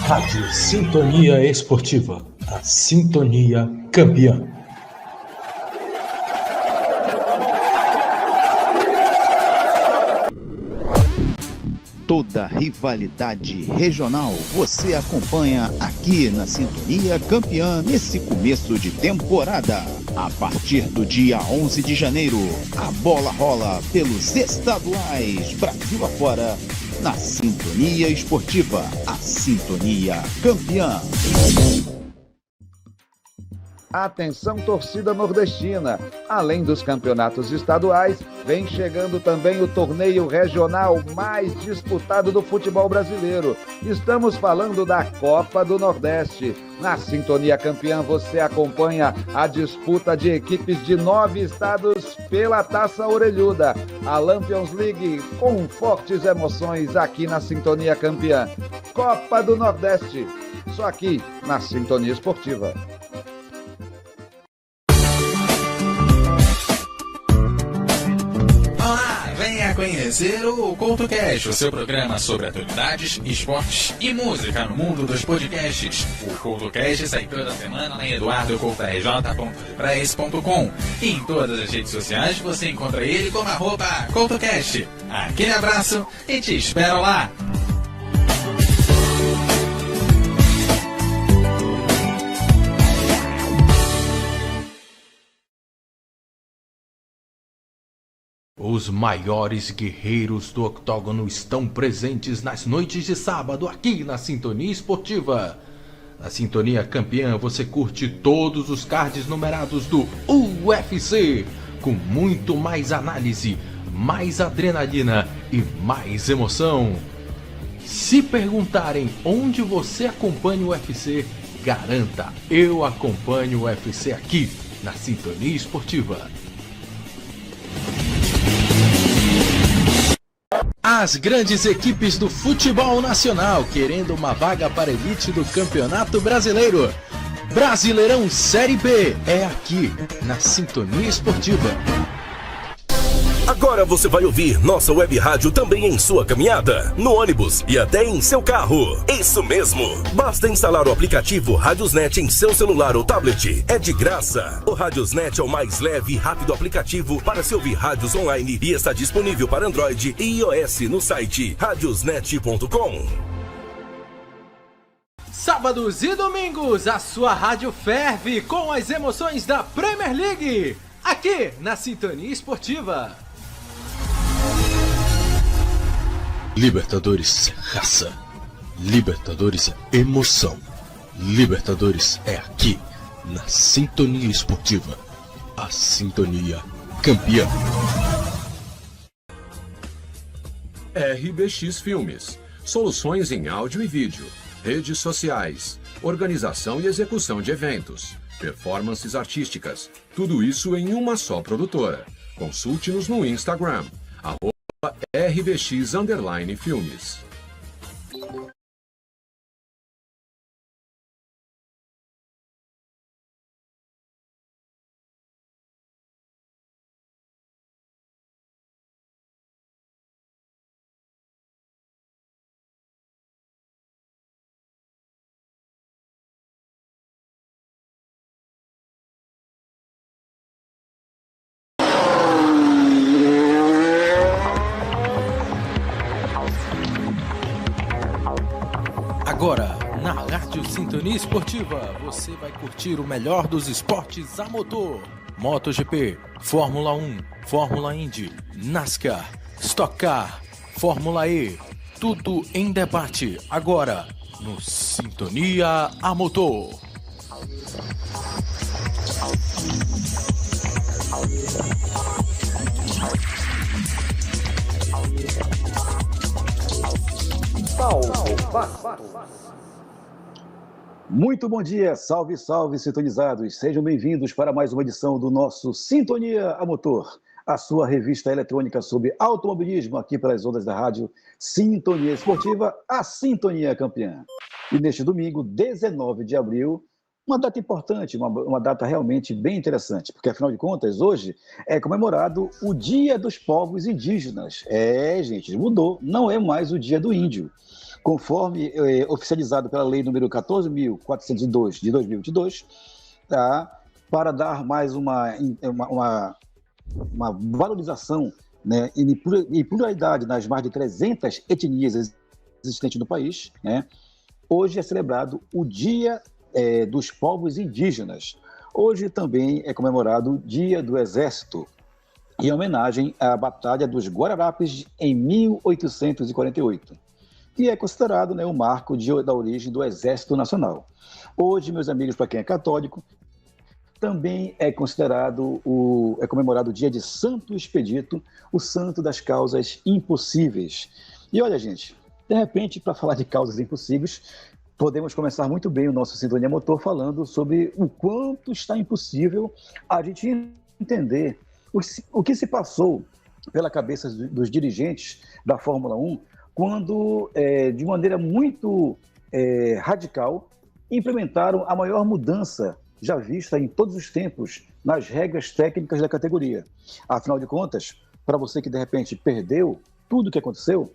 Rádio Sintonia Esportiva, a sintonia campeã. Toda rivalidade regional você acompanha aqui na Sintonia Campeã nesse começo de temporada. A partir do dia 11 de janeiro, a bola rola pelos estaduais Brasil afora na Sintonia Esportiva, a Sintonia Campeã. Atenção, torcida nordestina! Além dos campeonatos estaduais, vem chegando também o torneio regional mais disputado do futebol brasileiro. Estamos falando da Copa do Nordeste. Na Sintonia Campeã você acompanha a disputa de equipes de 9 estados pela Taça Orelhuda. A Lampions League com fortes emoções aqui na Sintonia Campeã. Copa do Nordeste, só aqui na Sintonia Esportiva. Venha conhecer o CoutoCast, o seu programa sobre atualidades, esportes e música no mundo dos podcasts. O CoutoCast sai toda semana em eduardocoutorj.press.com. E em todas as redes sociais você encontra ele como @CoutoCast. Aquele abraço e te espero lá! Os maiores guerreiros do octógono estão presentes nas noites de sábado aqui na Sintonia Esportiva. Na Sintonia Campeã você curte todos os cards numerados do UFC, com muito mais análise, mais adrenalina e mais emoção. Se perguntarem onde você acompanha o UFC, garanta, eu acompanho o UFC aqui na Sintonia Esportiva. As grandes equipes do futebol nacional querendo uma vaga para a elite do Campeonato Brasileiro. Brasileirão Série B é aqui na Sintonia Esportiva. Agora você vai ouvir nossa web rádio também em sua caminhada, no ônibus e até em seu carro. Isso mesmo! Basta instalar o aplicativo Radiosnet em seu celular ou tablet. É de graça. O Radiosnet é o mais leve e rápido aplicativo para se ouvir rádios online e está disponível para Android e iOS no site radiosnet.com. Sábados e domingos, a sua rádio ferve com as emoções da Premier League, aqui na Sintonia Esportiva. Libertadores é raça, Libertadores é emoção, Libertadores é aqui, na Sintonia Esportiva, a Sintonia Campeã. RBX Filmes, soluções em áudio e vídeo, redes sociais, organização e execução de eventos, performances artísticas, tudo isso em uma só produtora. Consulte-nos no Instagram, @RBX_Filmes. Agora, na Rádio Sintonia Esportiva, você vai curtir o melhor dos esportes a motor. MotoGP, Fórmula 1, Fórmula Indy, NASCAR, Stock Car, Fórmula E. Tudo em debate, agora, no Sintonia a Motor. Muito bom dia, salve, salve, sintonizados. Sejam bem-vindos para mais uma edição do nosso Sintonia a Motor, a sua revista eletrônica sobre automobilismo aqui pelas ondas da rádio Sintonia Esportiva, a Sintonia Campeã. E neste domingo, 19 de abril, uma data importante, uma data realmente bem interessante, porque afinal de contas, hoje é comemorado o Dia dos Povos Indígenas. Gente, mudou, não é mais o Dia do Índio. conforme oficializado pela lei número 14.402 de 2022, tá? Para dar mais uma valorização, né, e pluralidade nas mais de 300 etnias existentes no país, né? Hoje é celebrado o Dia dos Povos Indígenas. Hoje também é comemorado o Dia do Exército, em homenagem à Batalha dos Guararapes em 1848, que é considerado, né, o marco da origem do Exército Nacional. Hoje, meus amigos, para quem é católico, também é comemorado o dia de Santo Expedito, o santo das causas impossíveis. E olha, gente, de repente, para falar de causas impossíveis, podemos começar muito bem o nosso Sintonia Motor falando sobre o quanto está impossível a gente entender o que se passou pela cabeça dos dirigentes da Fórmula 1 quando, de maneira muito radical, implementaram a maior mudança já vista em todos os tempos nas regras técnicas da categoria. Afinal de contas, para você que de repente perdeu tudo o que aconteceu,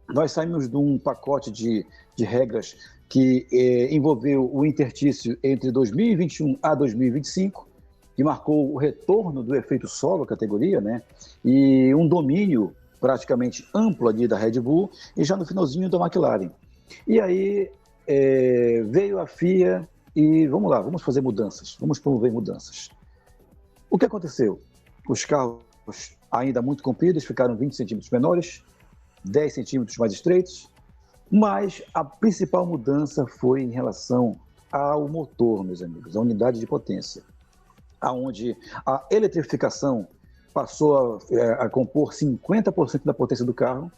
nós saímos de um pacote de regras que envolveu o interstício entre 2021 a 2025, que marcou o retorno do efeito solo à categoria, né? E um domínio praticamente amplo ali da Red Bull e já no finalzinho da McLaren. E aí veio a FIA e vamos lá, vamos fazer mudanças, vamos promover mudanças. O que aconteceu? Os carros ainda muito compridos ficaram 20 centímetros menores, 10 centímetros mais estreitos, mas a principal mudança foi em relação ao motor, meus amigos, a unidade de potência, onde a eletrificação passou a compor 50% da potência do carro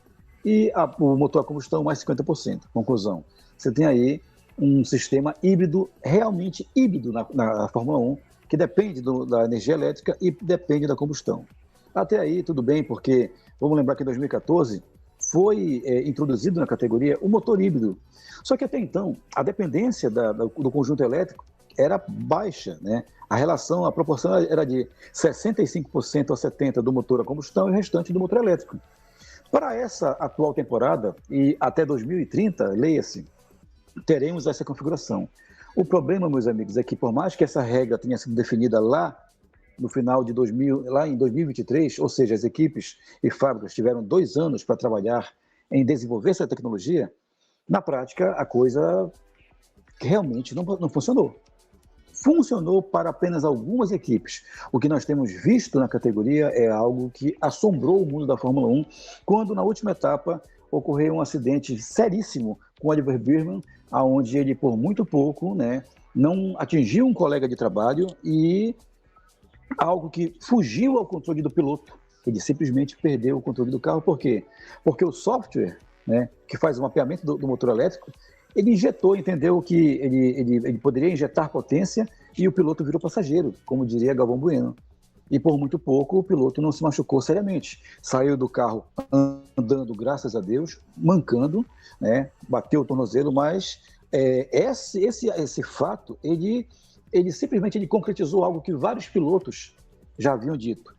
e o motor a combustão mais 50%. Conclusão, você tem aí um sistema híbrido, realmente híbrido na Fórmula 1, que depende da energia elétrica e depende da combustão. Até aí tudo bem, porque vamos lembrar que em 2014 foi introduzido na categoria o motor híbrido. Só que até então, a dependência do conjunto elétrico era baixa, né? A proporção era de 65% a 70% do motor a combustão e o restante do motor elétrico. Para essa atual temporada, e até 2030, leia-se, teremos essa configuração. O problema, meus amigos, é que por mais que essa regra tenha sido definida lá no final de lá em 2023, ou seja, as equipes e fábricas tiveram 2 anos para trabalhar em desenvolver essa tecnologia, na prática a coisa realmente não funcionou. Funcionou para apenas algumas equipes. O que nós temos visto na categoria é algo que assombrou o mundo da Fórmula 1, quando na última etapa ocorreu um acidente seríssimo com o Oliver Biermann, onde ele, por muito pouco, né, não atingiu um colega de trabalho e algo que fugiu ao controle do piloto. Ele simplesmente perdeu o controle do carro. Por quê? Porque o software, né, que faz o mapeamento do motor elétrico, ele entendeu que ele poderia injetar potência e o piloto virou passageiro, como diria Galvão Bueno. E por muito pouco o piloto não se machucou seriamente. Saiu do carro andando, graças a Deus, mancando, né? Bateu o tornozelo, mas esse fato, ele simplesmente concretizou algo que vários pilotos já haviam dito.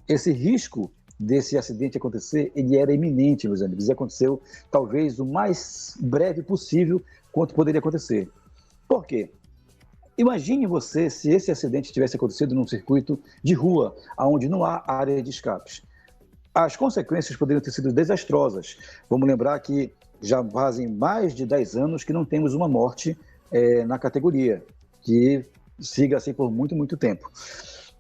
Esse risco desse acidente acontecer, ele era iminente, meus amigos, e aconteceu talvez o mais breve possível quanto poderia acontecer. Por quê? Imagine você se esse acidente tivesse acontecido num circuito de rua, onde não há área de escapes. As consequências poderiam ter sido desastrosas. Vamos lembrar que já fazem mais de 10 anos que não temos uma morte na categoria, que siga assim por muito, muito tempo.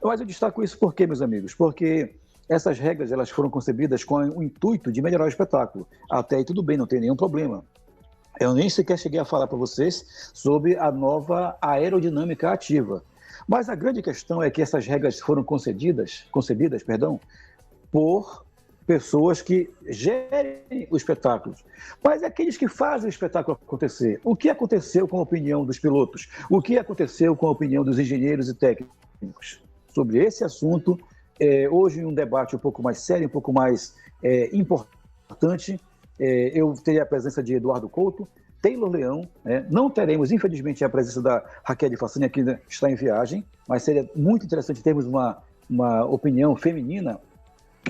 Mas eu destaco isso por quê, meus amigos? Porque essas regras elas foram concebidas com o intuito de melhorar o espetáculo. Até aí tudo bem, não tem nenhum problema. Eu nem sequer cheguei a falar para vocês sobre a nova aerodinâmica ativa. Mas a grande questão é que essas regras foram concebidas por pessoas que gerem o espetáculo. Mas aqueles que fazem o espetáculo acontecer. O que aconteceu com a opinião dos pilotos? O que aconteceu com a opinião dos engenheiros e técnicos? Sobre esse assunto, hoje um debate um pouco mais sério, um pouco mais importante. Eu teria a presença de Eduardo Couto, Taylor Leão, não teremos, infelizmente, a presença da Raquel Fassani, que está em viagem, mas seria muito interessante termos uma opinião feminina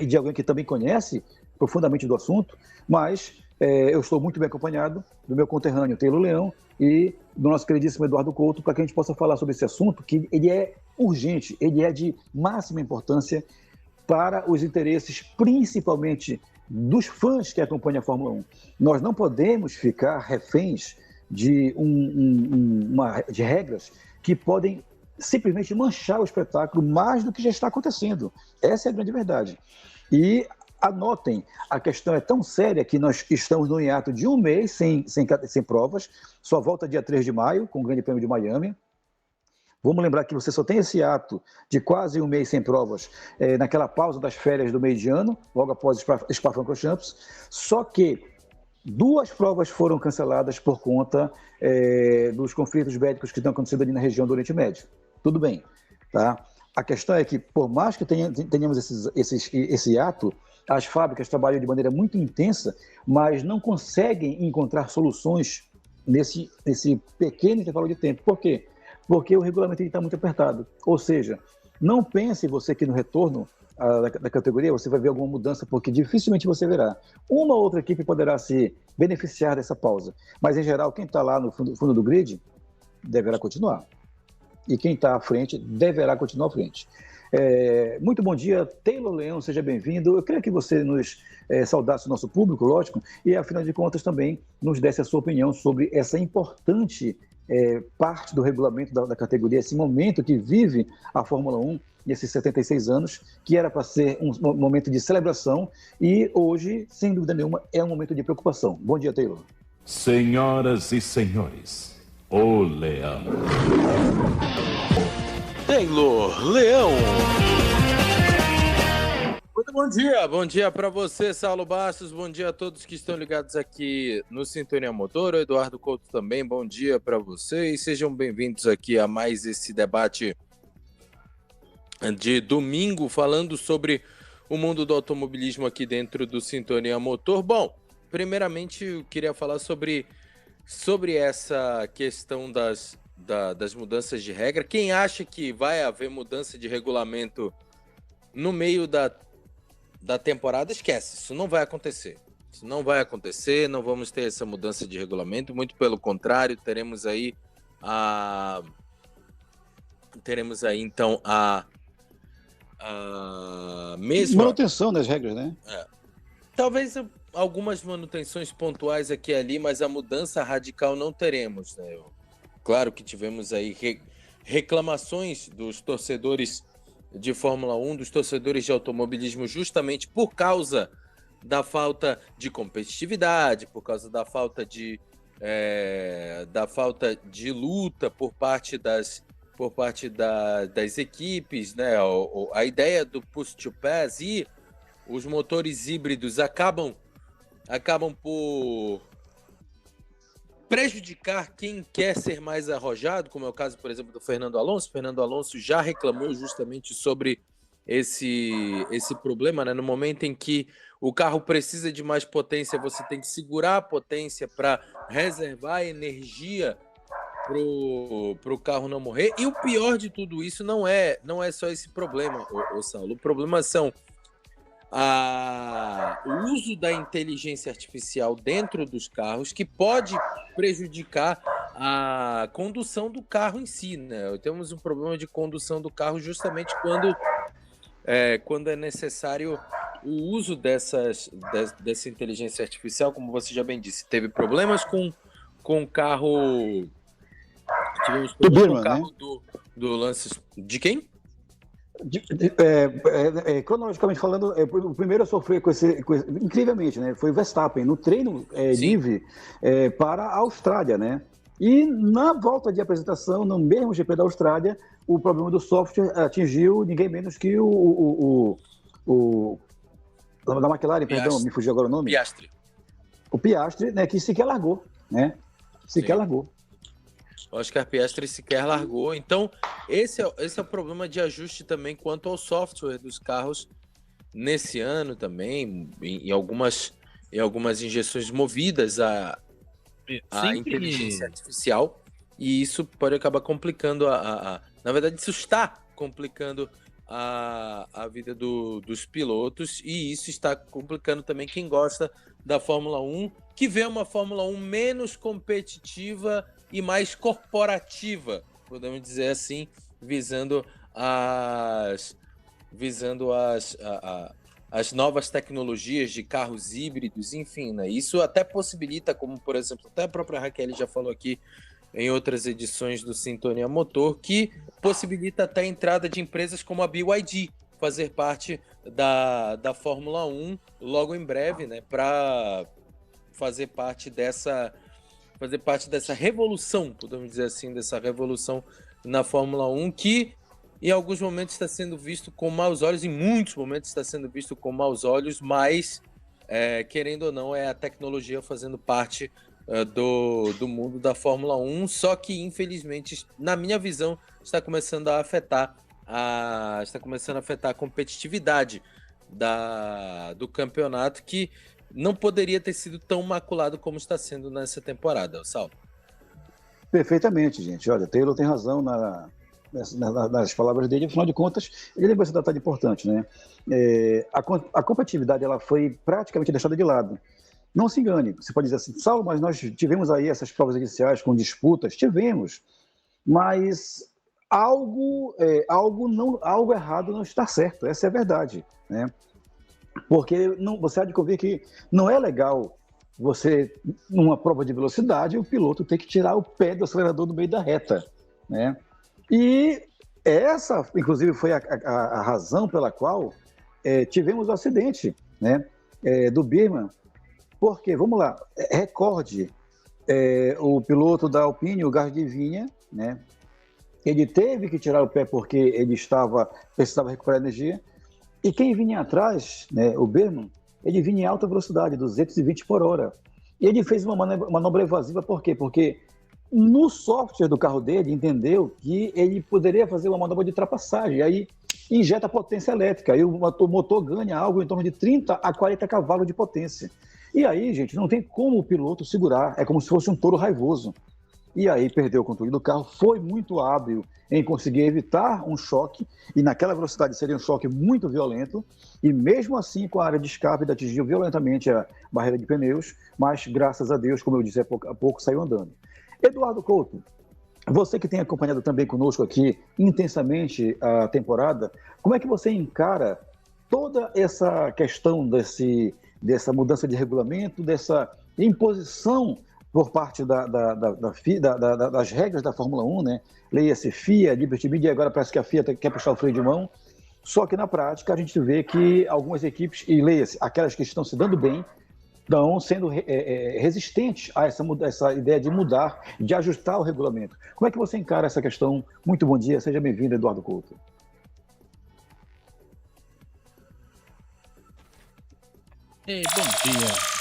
e de alguém que também conhece profundamente do assunto, mas eu estou muito bem acompanhado do meu conterrâneo Taylor Leão e do nosso queridíssimo Eduardo Couto, para que a gente possa falar sobre esse assunto, que ele é urgente, ele é de máxima importância para os interesses, principalmente dos fãs que acompanham a Fórmula 1. Nós não podemos ficar reféns de, de regras que podem simplesmente manchar o espetáculo mais do que já está acontecendo. Essa é a grande verdade. E anotem, a questão é tão séria que nós estamos no hiato de um mês sem provas, só volta dia 3 de maio, com o Grande Prêmio de Miami. Vamos lembrar que você só tem esse ato de quase um mês sem provas naquela pausa das férias do meio de ano, logo após Spa-Francorchamps, só que 2 provas foram canceladas por conta dos conflitos bélicos que estão acontecendo ali na região do Oriente Médio. Tudo bem, tá? A questão é que, por mais que tenhamos esse ato, as fábricas trabalham de maneira muito intensa, mas não conseguem encontrar soluções nesse pequeno intervalo de tempo. Por quê? Porque o regulamento está muito apertado. Ou seja, não pense você que no retorno da categoria você vai ver alguma mudança, porque dificilmente você verá. Uma ou outra equipe poderá se beneficiar dessa pausa, mas em geral quem está lá no fundo do grid deverá continuar. E quem está à frente deverá continuar à frente. Muito bom dia, Taylor Leão, seja bem-vindo. Eu queria que você nos saudasse o nosso público, lógico, e afinal de contas também nos desse a sua opinião sobre essa importante parte do regulamento da categoria, esse momento que vive a Fórmula 1, nesses 76 anos, que era para ser um momento de celebração e hoje, sem dúvida nenhuma, é um momento de preocupação. Bom dia, Taylor. Senhoras e senhores, o Leão. Taylor Leão. Muito bom dia para você, Saulo Bastos, bom dia a todos que estão ligados aqui no Sintonia Motor, o Eduardo Couto também, bom dia para vocês, sejam bem-vindos aqui a mais esse debate de domingo, falando sobre o mundo do automobilismo aqui dentro do Sintonia Motor. Bom, primeiramente eu queria falar sobre essa questão das mudanças de regra. Quem acha que vai haver mudança de regulamento no meio da temporada, esquece, isso não vai acontecer. Isso não vai acontecer, não vamos ter essa mudança de regulamento, muito pelo contrário, teremos aí então a mesma manutenção das regras, né? Talvez algumas manutenções pontuais aqui e ali, mas a mudança radical não teremos, né? Claro que tivemos aí reclamações dos torcedores de Fórmula 1, dos torcedores de automobilismo, justamente por causa da falta de competitividade, por causa da falta de luta por parte das equipes, né? A ideia do push to pass e os motores híbridos acabam por prejudicar quem quer ser mais arrojado, como é o caso, por exemplo, do Fernando Alonso. Fernando Alonso já reclamou justamente sobre esse problema, né? No momento em que o carro precisa de mais potência, você tem que segurar a potência para reservar energia para o carro não morrer. E o pior de tudo isso não é só esse problema, Saulo. O problema são o uso da inteligência artificial dentro dos carros, que pode prejudicar a condução do carro em si, né? Temos um problema de condução do carro justamente quando é necessário o uso dessa inteligência artificial, como você já bem disse. Teve problemas com o carro... Tivemos problemas com o carro, né? do Lance... De quem? Cronologicamente falando, o primeiro a sofrer com esse, incrivelmente, né, foi o Verstappen, no treino livre para a Austrália, né? E na volta de apresentação, no mesmo GP da Austrália, o problema do software atingiu ninguém menos que o da McLaren, Piastri. perdão, me fugiu agora o nome. Piastri. O Piastri, né, que sequer largou, né? Sequer largou. O Oscar Piastri sequer largou. Então, esse é o problema de ajuste também quanto ao software dos carros nesse ano também, em algumas injeções movidas à inteligência artificial. E isso pode acabar complicando na verdade, isso está complicando a vida dos pilotos, e isso está complicando também quem gosta da Fórmula 1, que vê uma Fórmula 1 menos competitiva e mais corporativa, podemos dizer assim, visando as novas tecnologias de carros híbridos, enfim, né? Isso até possibilita, como por exemplo, até a própria Raquel já falou aqui em outras edições do Sintonia Motor, que possibilita até a entrada de empresas como a BYD, fazer parte da Fórmula 1 logo em breve, né? Para fazer parte dessa revolução, podemos dizer assim, dessa revolução na Fórmula 1, que em alguns momentos está sendo visto com maus olhos, em muitos momentos está sendo visto com maus olhos, mas, querendo ou não, é a tecnologia fazendo parte do mundo da Fórmula 1, só que, infelizmente, na minha visão, está começando a afetar a competitividade do campeonato, que não poderia ter sido tão maculado como está sendo nessa temporada, Saulo. Perfeitamente, gente. Olha, Taylor tem razão nas palavras dele. Afinal de contas, ele lembra esse detalhe importante, né? A competitividade ela foi praticamente deixada de lado. Não se engane, você pode dizer assim, Saulo, mas nós tivemos aí essas provas iniciais com disputas, tivemos, mas algo errado não está certo, essa é a verdade, né? Porque você há de convir que não é legal você, numa prova de velocidade, o piloto ter que tirar o pé do acelerador no meio da reta, né? E essa, inclusive, foi a razão pela qual tivemos o acidente, né, do Birman. Porque, vamos lá, recorde, o piloto da Alpine, o Gardivinha, né, ele teve que tirar o pé porque ele precisava recuperar energia, e quem vinha atrás, né, o Birman, ele vinha em alta velocidade, 220 por hora. E ele fez uma manobra evasiva, por quê? Porque no software do carro dele entendeu que ele poderia fazer uma manobra de ultrapassagem, aí injeta potência elétrica, aí o motor ganha algo em torno de 30 a 40 cavalos de potência. E aí, gente, não tem como o piloto segurar, é como se fosse um touro raivoso. E aí perdeu o controle do carro, foi muito hábil em conseguir evitar um choque, e naquela velocidade seria um choque muito violento, e mesmo assim com a área de escape ele atingiu violentamente a barreira de pneus, mas graças a Deus, como eu disse há pouco, saiu andando. Eduardo Couto, você que tem acompanhado também conosco aqui intensamente a temporada, como é que você encara toda essa questão dessa mudança de regulamento, dessa imposição por parte das regras da Fórmula 1, né? Leia-se FIA, Liberty Media, agora parece que a FIA quer puxar o freio de mão, só que na prática a gente vê que algumas equipes, e leia-se, aquelas que estão se dando bem, estão sendo resistentes a essa ideia de mudar, de ajustar o regulamento. Como é que você encara essa questão? Muito bom dia, seja bem-vindo, Eduardo Couto. Bom dia.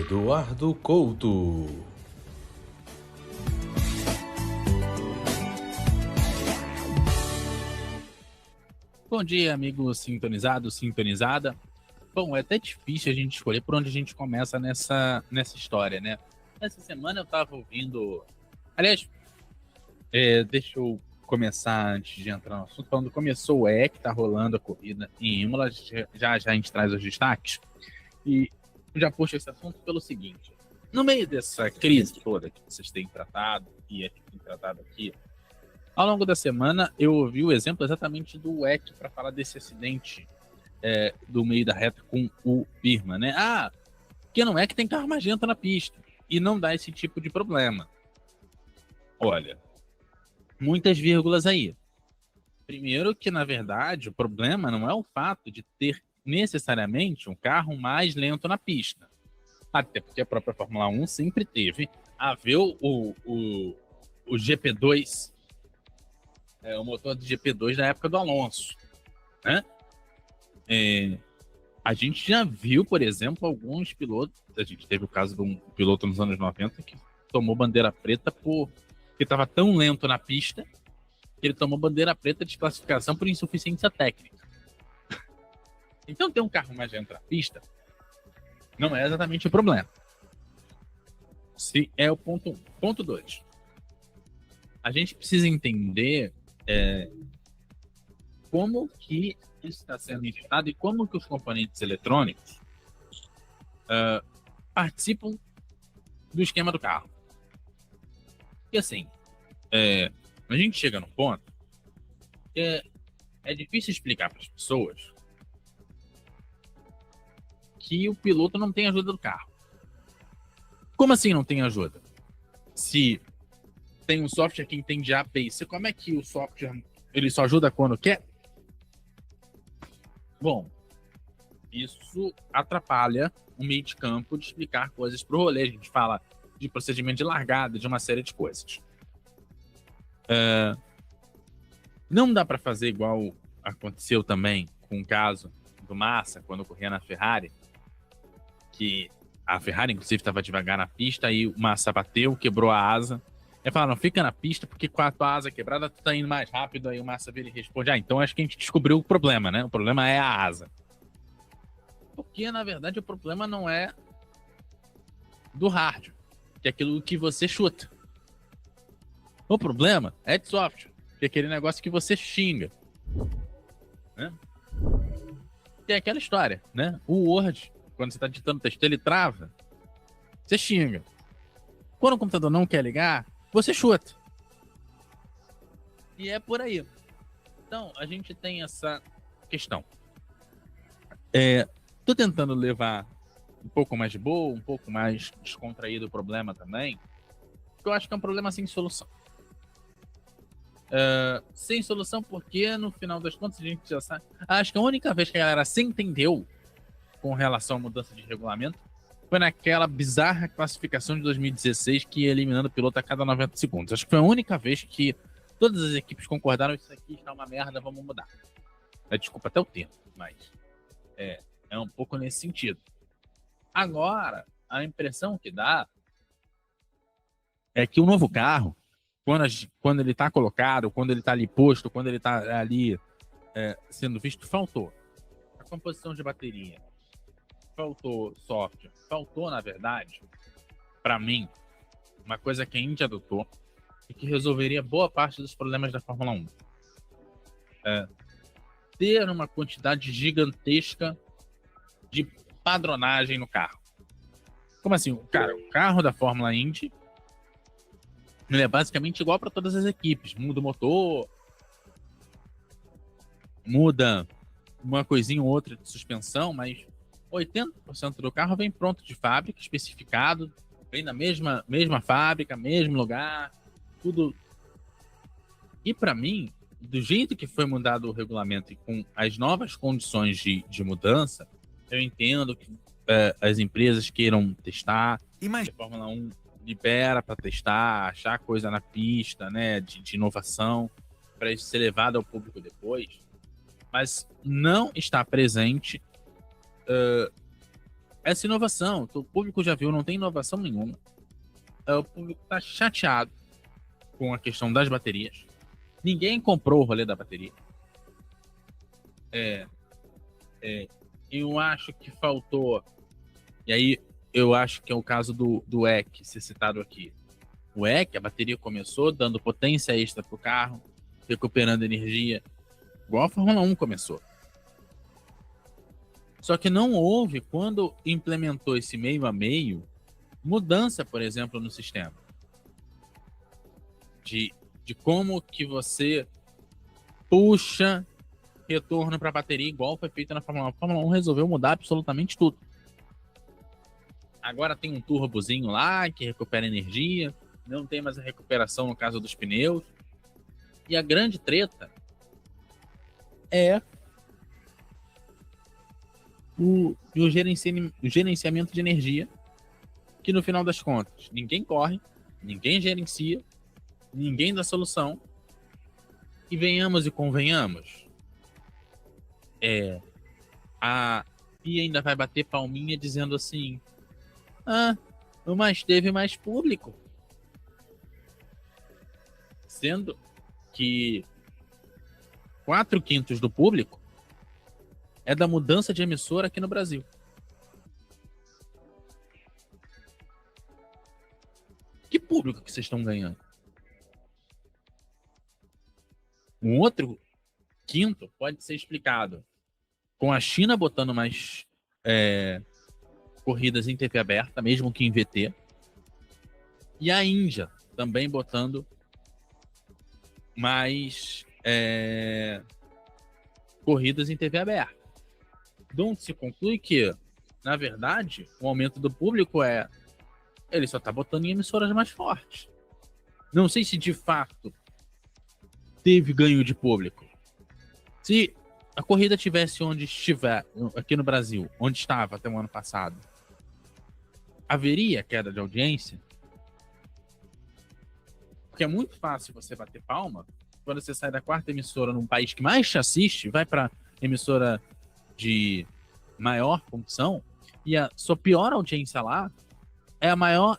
Eduardo Couto. Bom dia, amigo sintonizado, sintonizada. Bom, é até difícil a gente escolher por onde a gente começa nessa história, né? Essa semana eu tava ouvindo... Aliás, deixa eu começar antes de entrar no assunto, falando que começou que tá rolando a corrida em Imola, já a gente traz os destaques, e já puxo esse assunto pelo seguinte: no meio dessa crise toda que vocês têm tratado, e a gente tem tratado aqui, ao longo da semana eu ouvi o exemplo exatamente do EC para falar desse acidente do meio da reta com o Birman, né? Que não é que tem carro magenta na pista e não dá esse tipo de problema. Olha, muitas vírgulas aí. Primeiro que, na verdade, o problema não é o fato de ter necessariamente um carro mais lento na pista. Até porque a própria Fórmula 1 sempre teve a ver o GP2, o motor do GP2 da época do Alonso, né? A gente já viu, por exemplo, alguns pilotos. A gente teve o caso de um piloto nos anos 90 que tomou bandeira preta porque estava tão lento na pista que ele tomou bandeira preta de classificação por insuficiência técnica. Então, ter um carro mais lento na pista não é exatamente o problema. Se é o ponto 1. Ponto 2. A gente precisa entender como que isso está sendo injetado e como que os componentes eletrônicos participam do esquema do carro. E assim, a gente chega num ponto que é difícil explicar para as pessoas que o piloto não tem ajuda do carro. Como assim não tem ajuda? Se tem um software que entende A, B e C, como é que o software ele só ajuda quando quer? Bom, isso atrapalha o meio de campo de explicar coisas para o rolê. A gente fala de procedimento de largada, de uma série de coisas. Não dá para fazer igual aconteceu também com o caso do Massa, quando corria na Ferrari, que a Ferrari, inclusive, estava devagar na pista, aí o Massa bateu, quebrou a asa. Aí falaram, fica na pista, porque com a tua asa quebrada, tu tá indo mais rápido. Aí o Massa vira e responde, então acho que a gente descobriu o problema, né? O problema é a asa. Porque, na verdade, o problema não é do hardware, que é aquilo que você chuta. O problema é de software, que é aquele negócio que você xinga. Né? Que é aquela história, né? O Word, quando você tá digitando texto, ele trava, você xinga. Quando o computador não quer ligar, você chuta. E é por aí. Então, a gente tem essa questão. Tô tentando levar um pouco mais de boa, um pouco mais descontraído o problema também, porque eu acho que é um problema sem solução. Sem solução porque, no final das contas, a gente já sabe. Acho que a única vez que a galera se entendeu com relação à mudança de regulamento foi naquela bizarra classificação de 2016 que ia eliminando o piloto a cada 90 segundos. Acho que foi a única vez que todas as equipes concordaram isso aqui está uma merda, vamos mudar. Desculpa até o termo, mas é um pouco nesse sentido. Agora, a impressão que dá é que o novo carro, quando ele está colocado, quando ele está ali posto, quando ele está ali sendo visto, faltou a composição de bateria, faltou software, faltou, na verdade, para mim, uma coisa que a Indy adotou e que resolveria boa parte dos problemas da Fórmula 1. Ter uma quantidade gigantesca de padronagem no carro. Como assim? O carro da Fórmula Indy ele é basicamente igual para todas as equipes. Muda o motor, muda uma coisinha ou outra de suspensão, mas 80% do carro vem pronto de fábrica, especificado, vem da mesma fábrica, mesmo lugar, tudo. E para mim, do jeito que foi mudado o regulamento e com as novas condições de mudança, eu entendo que as empresas queiram testar, a Fórmula 1 libera para testar, achar coisa na pista, né, de inovação, para isso ser levado ao público depois, mas não está presente essa inovação. O público já viu, não tem inovação nenhuma. O público está chateado com a questão das baterias. Ninguém comprou o rolê da bateria. Eu acho que faltou, e aí eu acho que é o caso do EC ser citado aqui. O EC, a bateria começou dando potência extra para o carro, recuperando energia, igual a Fórmula 1 começou. Só que não houve, quando implementou esse meio a meio, mudança, por exemplo, no sistema. De como que você puxa retorno para a bateria, igual foi feito na Fórmula 1. A Fórmula 1 resolveu mudar absolutamente tudo. Agora tem um turbozinho lá que recupera energia, não tem mais a recuperação no caso dos pneus. E a grande treta é o gerenciamento de energia, que no final das contas ninguém corre, ninguém gerencia, ninguém dá solução. E venhamos e convenhamos, a FIA ainda vai bater palminha dizendo assim: mas teve mais público. Sendo que 4/5 do público é da mudança de emissora aqui no Brasil. Que público que vocês estão ganhando? Um outro quinto pode ser explicado com a China botando mais corridas em TV aberta, mesmo que em VT, e a Índia também botando mais corridas em TV aberta. Então se conclui que, na verdade, o aumento do público ele só está botando em emissoras mais fortes. Não sei se de fato teve ganho de público. Se a corrida tivesse onde estiver, aqui no Brasil, onde estava até o ano passado, haveria queda de audiência? Porque é muito fácil você bater palma quando você sai da quarta emissora num país que mais te assiste, vai para emissora de maior função, e a sua pior audiência lá é a maior,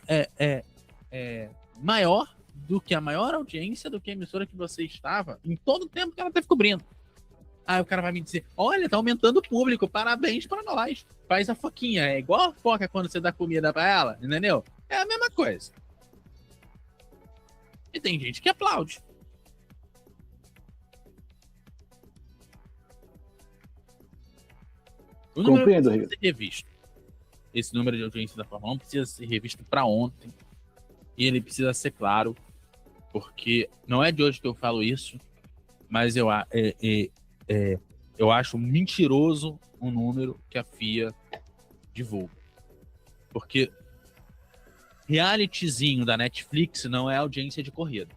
maior do que a maior audiência do que a emissora que você estava em todo o tempo que ela esteve cobrindo. Aí o cara vai me dizer, olha, tá aumentando o público, parabéns para nós. Faz a foquinha, é igual a foca quando você dá comida para ela, entendeu? É a mesma coisa. E tem gente que aplaude. O número precisa ser revisto. Esse número de audiência da Fórmula 1 precisa ser revisto para ontem. E ele precisa ser claro, porque não é de hoje que eu falo isso, mas eu acho mentiroso o número que a FIA divulga. Porque realityzinho da Netflix não é audiência de corrida.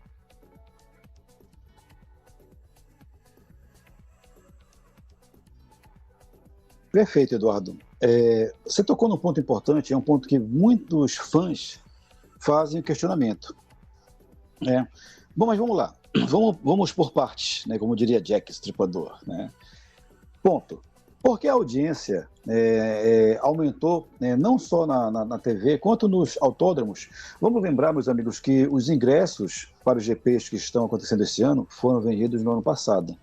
Perfeito, Eduardo. Você tocou num ponto importante, é um ponto que muitos fãs fazem o questionamento. Bom, mas vamos lá. Vamos por partes, né? Como diria Jack Stripador. Né? Ponto. Porque a audiência aumentou não só na TV, quanto nos autódromos. Vamos lembrar, meus amigos, que os ingressos para os GPs que estão acontecendo esse ano foram vendidos no ano passado.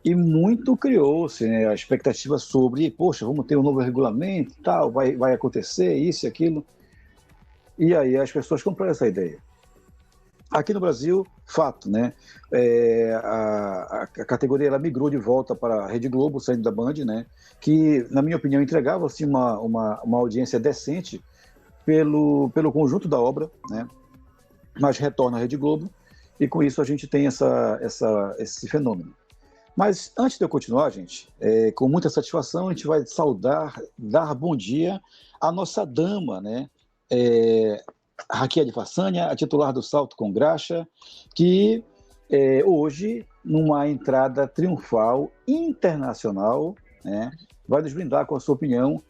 E muito criou-se a expectativa sobre, poxa, vamos ter um novo regulamento, tal, vai acontecer isso e aquilo. E aí as pessoas compraram essa ideia. Aqui no Brasil, fato, né? A categoria ela migrou de volta para a Rede Globo, saindo da Band, né? Que, na minha opinião, entregava assim, uma audiência decente pelo conjunto da obra, né? Mas retorna à Rede Globo, e com isso a gente tem esse fenômeno. Mas antes de eu continuar, gente, com muita satisfação, a gente vai dar bom dia à nossa dama, né? Raquel Façanha, a titular do Salto com Graxa, que hoje, numa entrada triunfal internacional, né, vai nos brindar com a sua opinião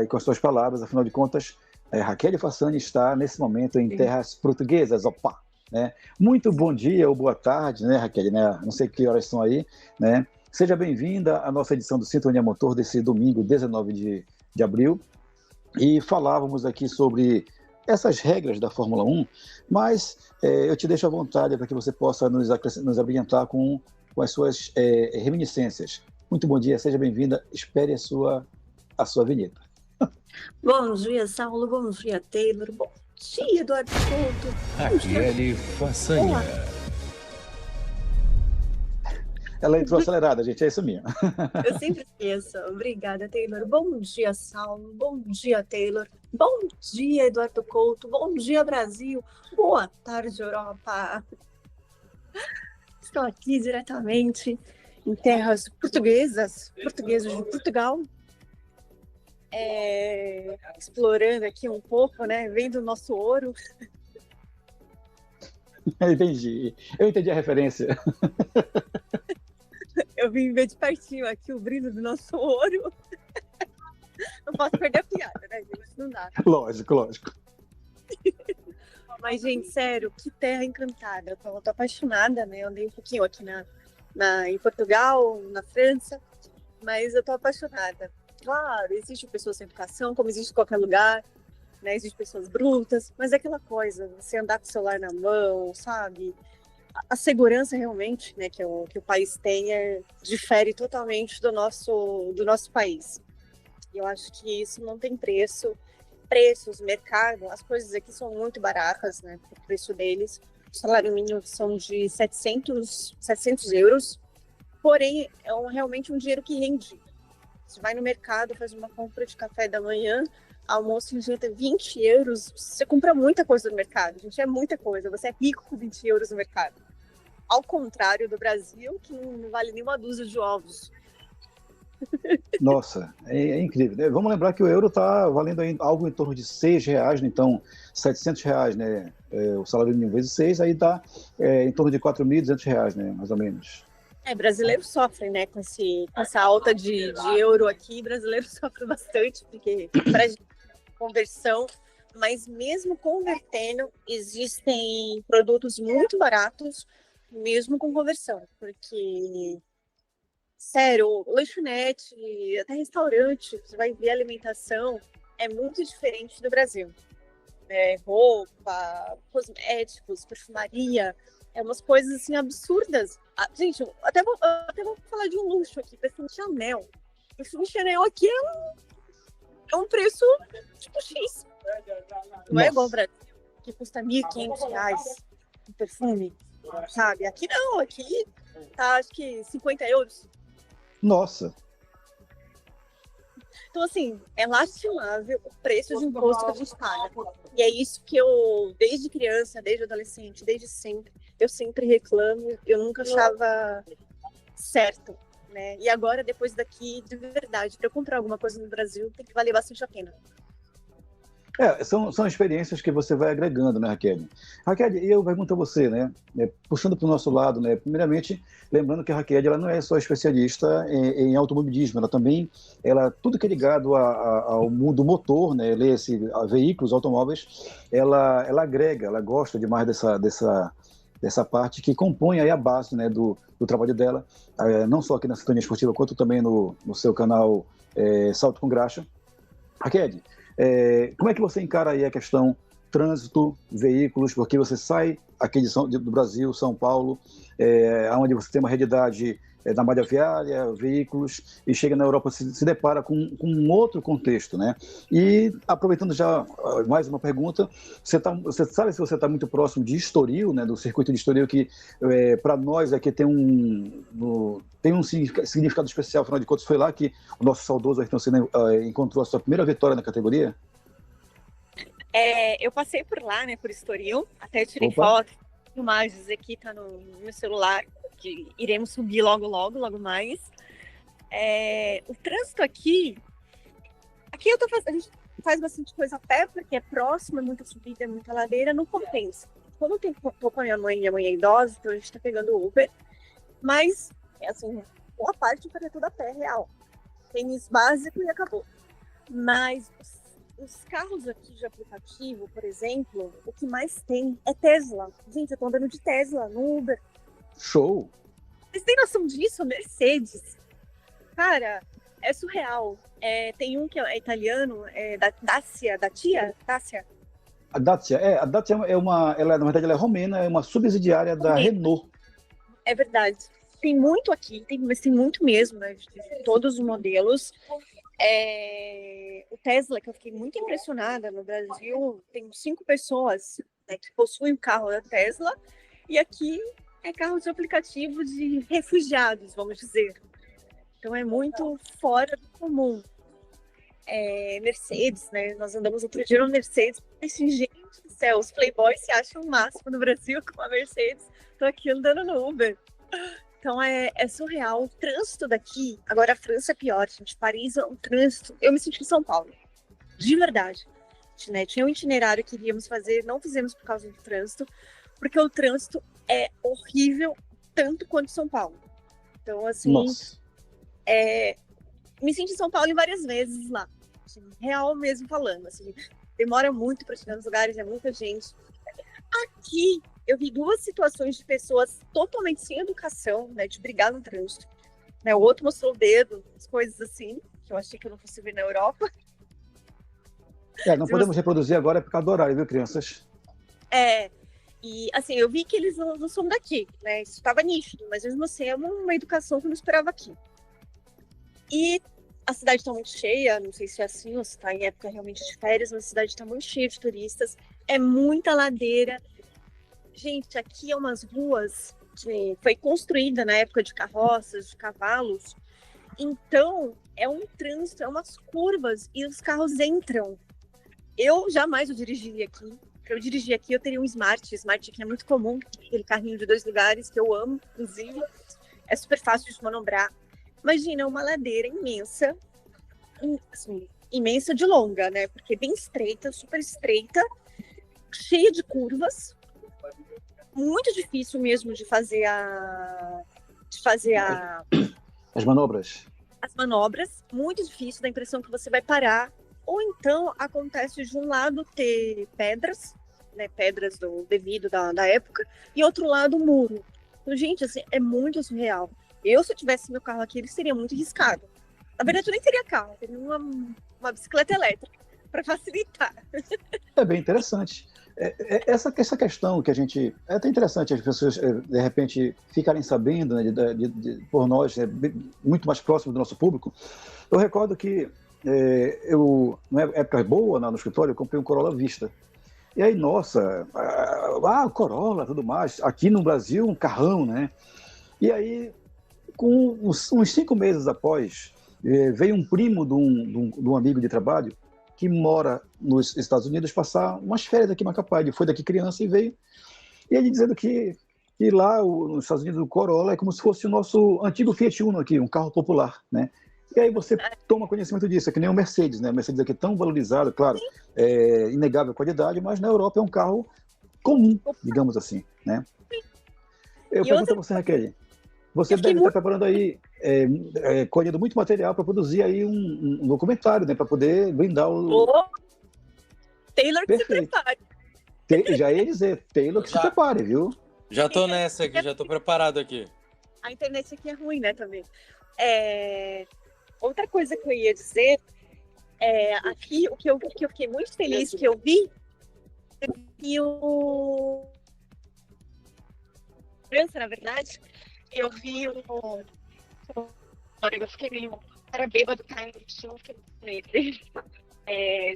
e com as suas palavras. Afinal de contas, Raquel Façanha está, nesse momento, em terras portuguesas. Opa! Né? Muito bom dia ou boa tarde, né, Raquel? Né? Não sei que horas são aí. Né? Seja bem-vinda à nossa edição do Sintonia Motor desse domingo, 19 de abril. E falávamos aqui sobre essas regras da Fórmula 1, mas eu te deixo à vontade para que você possa nos abrilhantar com as suas reminiscências. Muito bom dia, seja bem-vinda, espere a sua vinheta. Bom dia, Saulo, bom dia, Taylor, bom dia, Eduardo Couto. Raquel Façanha. Ela entrou acelerada, gente, é isso mesmo. Eu sempre esqueço. Obrigada, Taylor. Bom dia, Saulo. Bom dia, Taylor. Bom dia, Eduardo Couto. Bom dia, Brasil. Boa tarde, Europa. Estou aqui diretamente em terras portuguesas de Portugal. Explorando aqui um pouco, né? Vendo o nosso ouro. Eu entendi a referência. Eu vim ver de pertinho aqui o brilho do nosso ouro. Não posso perder a piada, né, gente? Não dá. Lógico. Mas, gente, sério, que terra encantada. Eu tô apaixonada, né? Eu andei um pouquinho aqui em Portugal, na França, mas eu tô apaixonada. Claro, existem pessoas sem educação, como existe em qualquer lugar, né? Existem pessoas brutas, mas é aquela coisa, você andar com o celular na mão, sabe? A segurança realmente, né, que o país tem difere totalmente do nosso país. E eu acho que isso não tem preço. Preços, mercado, as coisas aqui são muito baratas, né? O preço deles, o salário mínimo são de 700 euros. porém realmente um dinheiro que rende. Você vai no mercado, faz uma compra de café da manhã, almoço e janta 20 euros, você compra muita coisa no mercado, gente, é muita coisa, você é rico com 20 euros no mercado. Ao contrário do Brasil, que não vale nem uma dúzia de ovos. Nossa, é incrível, né? Vamos lembrar que o euro está valendo aí algo em torno de R$6, né? Então R$700, né? O salário mínimo vezes 6, aí dá em torno de R$4.200, né? Mais ou menos. Brasileiro sofre, né, com essa alta de euro aqui, brasileiro sofre bastante, porque para conversão, mas mesmo convertendo, existem produtos muito baratos, mesmo com conversão, porque, sério, lanchonete, até restaurante, você vai ver alimentação, é muito diferente do Brasil. Roupa, cosméticos, perfumaria, umas coisas assim absurdas. Gente, eu até vou falar de um luxo aqui, perfume Chanel. Perfume Chanel aqui é um preço tipo X. Não é igual ao Brasil, que custa R$1.500 um perfume, sabe? Aqui não, aqui tá acho que 50 euros. Nossa! Então, assim, é lastimável o preço de imposto que a gente paga. E é isso que eu, desde criança, desde adolescente, desde sempre, eu sempre reclamo, eu nunca achava certo, né? E agora, depois daqui, de verdade, para eu comprar alguma coisa no Brasil, tem que valer bastante a pena. São experiências que você vai agregando, né, Raquel? Raquel, eu pergunto a você, né, puxando para o nosso lado, né, primeiramente, lembrando que a Raquel, ela não é só especialista em automobilismo, ela também, tudo que é ligado ao mundo motor, né, a veículos, automóveis, ela agrega, ela gosta demais dessa parte que compõe aí a base, né, do trabalho dela, não só aqui na Sintonia Esportiva, quanto também no seu canal Salto com Graxa. Raquel, como é que você encara aí a questão trânsito, veículos, porque você sai aqui do Brasil, São Paulo, onde você tem uma realidade da malha viária, veículos, e chega na Europa se depara com um outro contexto, né? E aproveitando já mais uma pergunta, você sabe se você está muito próximo de Estoril, né, do circuito de Estoril, que para nós aqui tem um significado especial, afinal de contas foi lá que o nosso saudoso Ayrton Senna encontrou a sua primeira vitória na categoria? Eu passei por lá, né, por Estoril, até tirei foto, imagens aqui, tá no meu celular, que iremos subir logo mais. O trânsito aqui a gente faz bastante coisa a pé, porque é próximo, é muita subida, é muita ladeira, não compensa. Quando eu tô com a minha mãe é idosa, então a gente tá pegando Uber, mas, assim, boa parte para tudo a pé, real. Tênis básico e acabou. Mas os carros aqui de aplicativo, por exemplo, o que mais tem é Tesla. Gente, eu tô andando de Tesla no Uber. Show! Vocês têm noção disso? Mercedes. Cara, é surreal. Tem um que é italiano, da Dacia. A Dacia ela, na verdade, ela é romena, é uma subsidiária da Renault. É verdade. Tem muito aqui, mas tem muito mesmo, né? De todos os modelos. O Tesla, que eu fiquei muito impressionada, no Brasil tem 5 pessoas, né, que possuem o carro da Tesla, e aqui é carro de aplicativo de refugiados, vamos dizer. Então é muito fora do comum. Mercedes, né? Nós andamos outro dia no Mercedes, assim, gente do céu, os playboys se acham o máximo no Brasil com a Mercedes, tô aqui andando no Uber. Então é surreal. O trânsito daqui, agora a França é pior, gente. Paris é um trânsito. Eu me senti em São Paulo, de verdade. Né? Tinha um itinerário que iríamos fazer, não fizemos por causa do trânsito, porque o trânsito é horrível, tanto quanto São Paulo. Então, assim, me senti em São Paulo em várias vezes lá. Assim, real mesmo falando. Assim, demora muito para chegar nos lugares, é muita gente. Aqui, eu vi 2 situações de pessoas totalmente sem educação, né, de brigar no trânsito. Né, o outro mostrou o dedo, as coisas assim, que eu achei que eu não fosse ver na Europa. Não podemos reproduzir agora por causa do horário, viu, crianças? E assim, eu vi que eles não são daqui, né, isso estava nítido, mas mesmo assim é uma educação que eu não esperava aqui. E a cidade está muito cheia, não sei se é assim ou se está em época realmente de férias, mas a cidade está muito cheia de turistas, é muita ladeira. Gente, aqui é umas ruas foi construída na época de carroças, de cavalos. Então, é um trânsito, é umas curvas e os carros entram. Eu jamais dirigiria aqui. Para eu dirigir aqui, eu teria um Smart. Smart aqui é muito comum, aquele carrinho de 2 lugares que eu amo, inclusive. É super fácil de manobrar. Imagina uma ladeira imensa, assim, imensa de longa, né? Porque bem estreita, super estreita, cheia de curvas. Muito difícil mesmo de fazer as manobras. As manobras, muito difícil, dá a impressão que você vai parar. Ou então acontece de um lado ter pedras, né, pedras devido da época, e outro lado muro. Então, gente, assim, é muito surreal. Se eu tivesse meu carro aqui, ele seria muito arriscado. Na verdade, eu nem teria carro, eu teria uma bicicleta elétrica, para facilitar. É bem interessante. Essa questão que a gente... É até interessante as pessoas, de repente, ficarem sabendo, né, por nós, muito mais próximo do nosso público. Eu recordo que na época boa, no escritório, eu comprei um Corolla Vista. E aí, nossa, Corolla, tudo mais. Aqui no Brasil, um carrão, né? E aí, com uns 5 meses após, veio um primo de um amigo de trabalho que mora nos Estados Unidos passar umas férias aqui em Macapá. Ele foi daqui criança e veio. E ele dizendo que lá nos Estados Unidos o Corolla é como se fosse o nosso antigo Fiat Uno aqui, um carro popular, né? E aí você toma conhecimento disso, é que nem o Mercedes, né? O Mercedes aqui é tão valorizado, claro, é inegável qualidade, mas na Europa é um carro comum, digamos assim, né? Eu pergunto a você, Raquel, você deve estar preparando aí, colhendo muito material para produzir aí um documentário, né? Para poder brindar o... Taylor que se prepare. Já ia dizer, Taylor que se prepare, viu? Já tô nessa aqui, já tô preparado aqui. A internet aqui é ruim, né, também. Outra coisa que eu ia dizer, aqui, o que eu fiquei muito feliz que eu vi, França, na verdade, eu vi eu fiquei meio... Era bêbado, caindo no chão,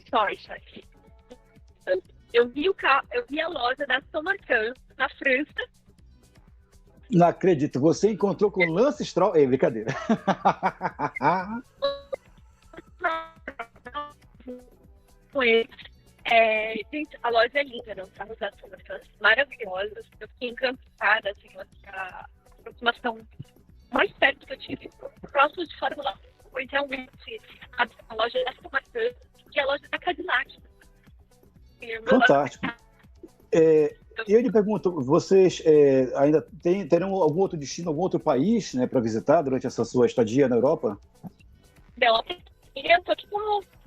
sorte. Eu vi a loja da Saint-Martin, na França. Não acredito, você encontrou com o Lance Stroll... brincadeira. Com ele. Gente, a loja é linda, não? Os carros da Saint-Martin maravilhosos. Eu fiquei encantada, assim, a aproximação mais perto que eu tive, próximo de Fórmula 1, foi realmente a loja da Saint-Martin, que é a loja da Cadillac. Fantástico. E eu lhe pergunto, vocês ainda terão algum outro destino, algum outro país, né, para visitar durante essa sua estadia na Europa? Não, eu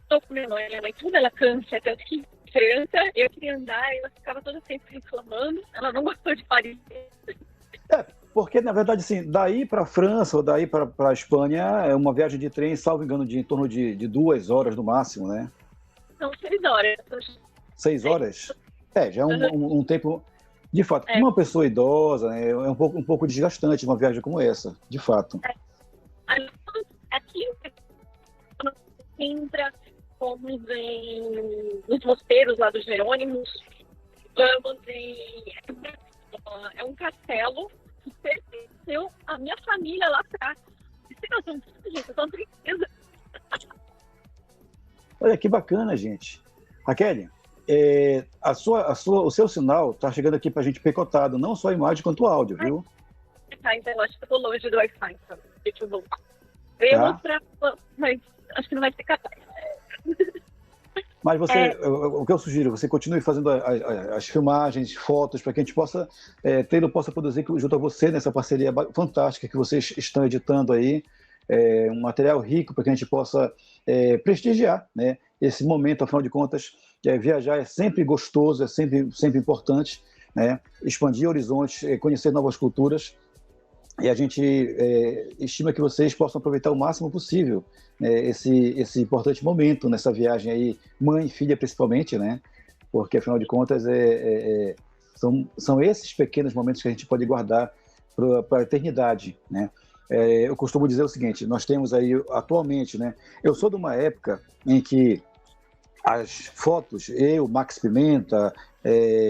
tô com minha mãe tudo, ela cansa, tanto que França, eu queria andar, ela ficava todo tempo reclamando, ela não gostou de Paris. Porque, na verdade, assim, daí para a França ou daí para a Espanha é uma viagem de trem, salvo engano, em torno de 2 horas no máximo, né? São 6 horas. 6 horas? Já é um tempo... De fato, para uma pessoa idosa, né, é um pouco desgastante uma viagem como essa, de fato. Aqui, entra, fomos nos mosteiros lá dos Jerônimos, vamos é um castelo que pertenceu à minha família lá atrás. Gente, eu tô tristeza. Olha que bacana, gente. Raquel, o seu sinal está chegando aqui para a gente picotado, não só a imagem quanto o áudio, viu? Então eu acho que eu tô longe do Wi-Fi, então. Eu ia mostrar, mas acho que não vai ser capaz. Mas você, o que eu sugiro, você continue fazendo as filmagens, fotos, para que a gente possa, Taylor possa produzir junto a você nessa parceria fantástica que vocês estão editando aí, um material rico para que a gente possa prestigiar, né, esse momento. Afinal de contas, viajar é sempre gostoso, é sempre importante, né, expandir horizontes, conhecer novas culturas. E a gente estima que vocês possam aproveitar o máximo possível esse importante momento nessa viagem aí, mãe e filha principalmente, né? Porque, afinal de contas, são esses pequenos momentos que a gente pode guardar para a eternidade, né? Eu costumo dizer o seguinte, nós temos aí atualmente, né? Eu sou de uma época em que as fotos, Max Pimenta,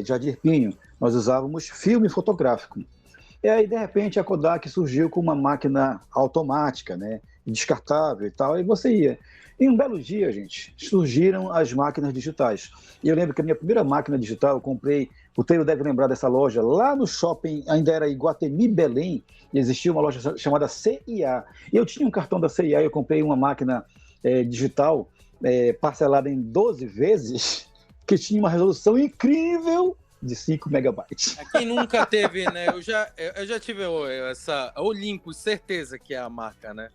Jadir Pinho, nós usávamos filme fotográfico. E aí, de repente, a Kodak surgiu com uma máquina automática, né? Descartável e tal, e você ia. Em um belo dia, gente, surgiram as máquinas digitais. E eu lembro que a minha primeira máquina digital eu comprei, o Teiro deve lembrar dessa loja, lá no shopping, ainda era Iguatemi, Belém, e existia uma loja chamada CIA. E eu tinha um cartão da CIA, eu comprei uma máquina digital parcelada em 12 vezes, que tinha uma resolução incrível de 5 megabytes. Quem nunca teve, né? Eu já tive essa Olympus, certeza que é a marca, né?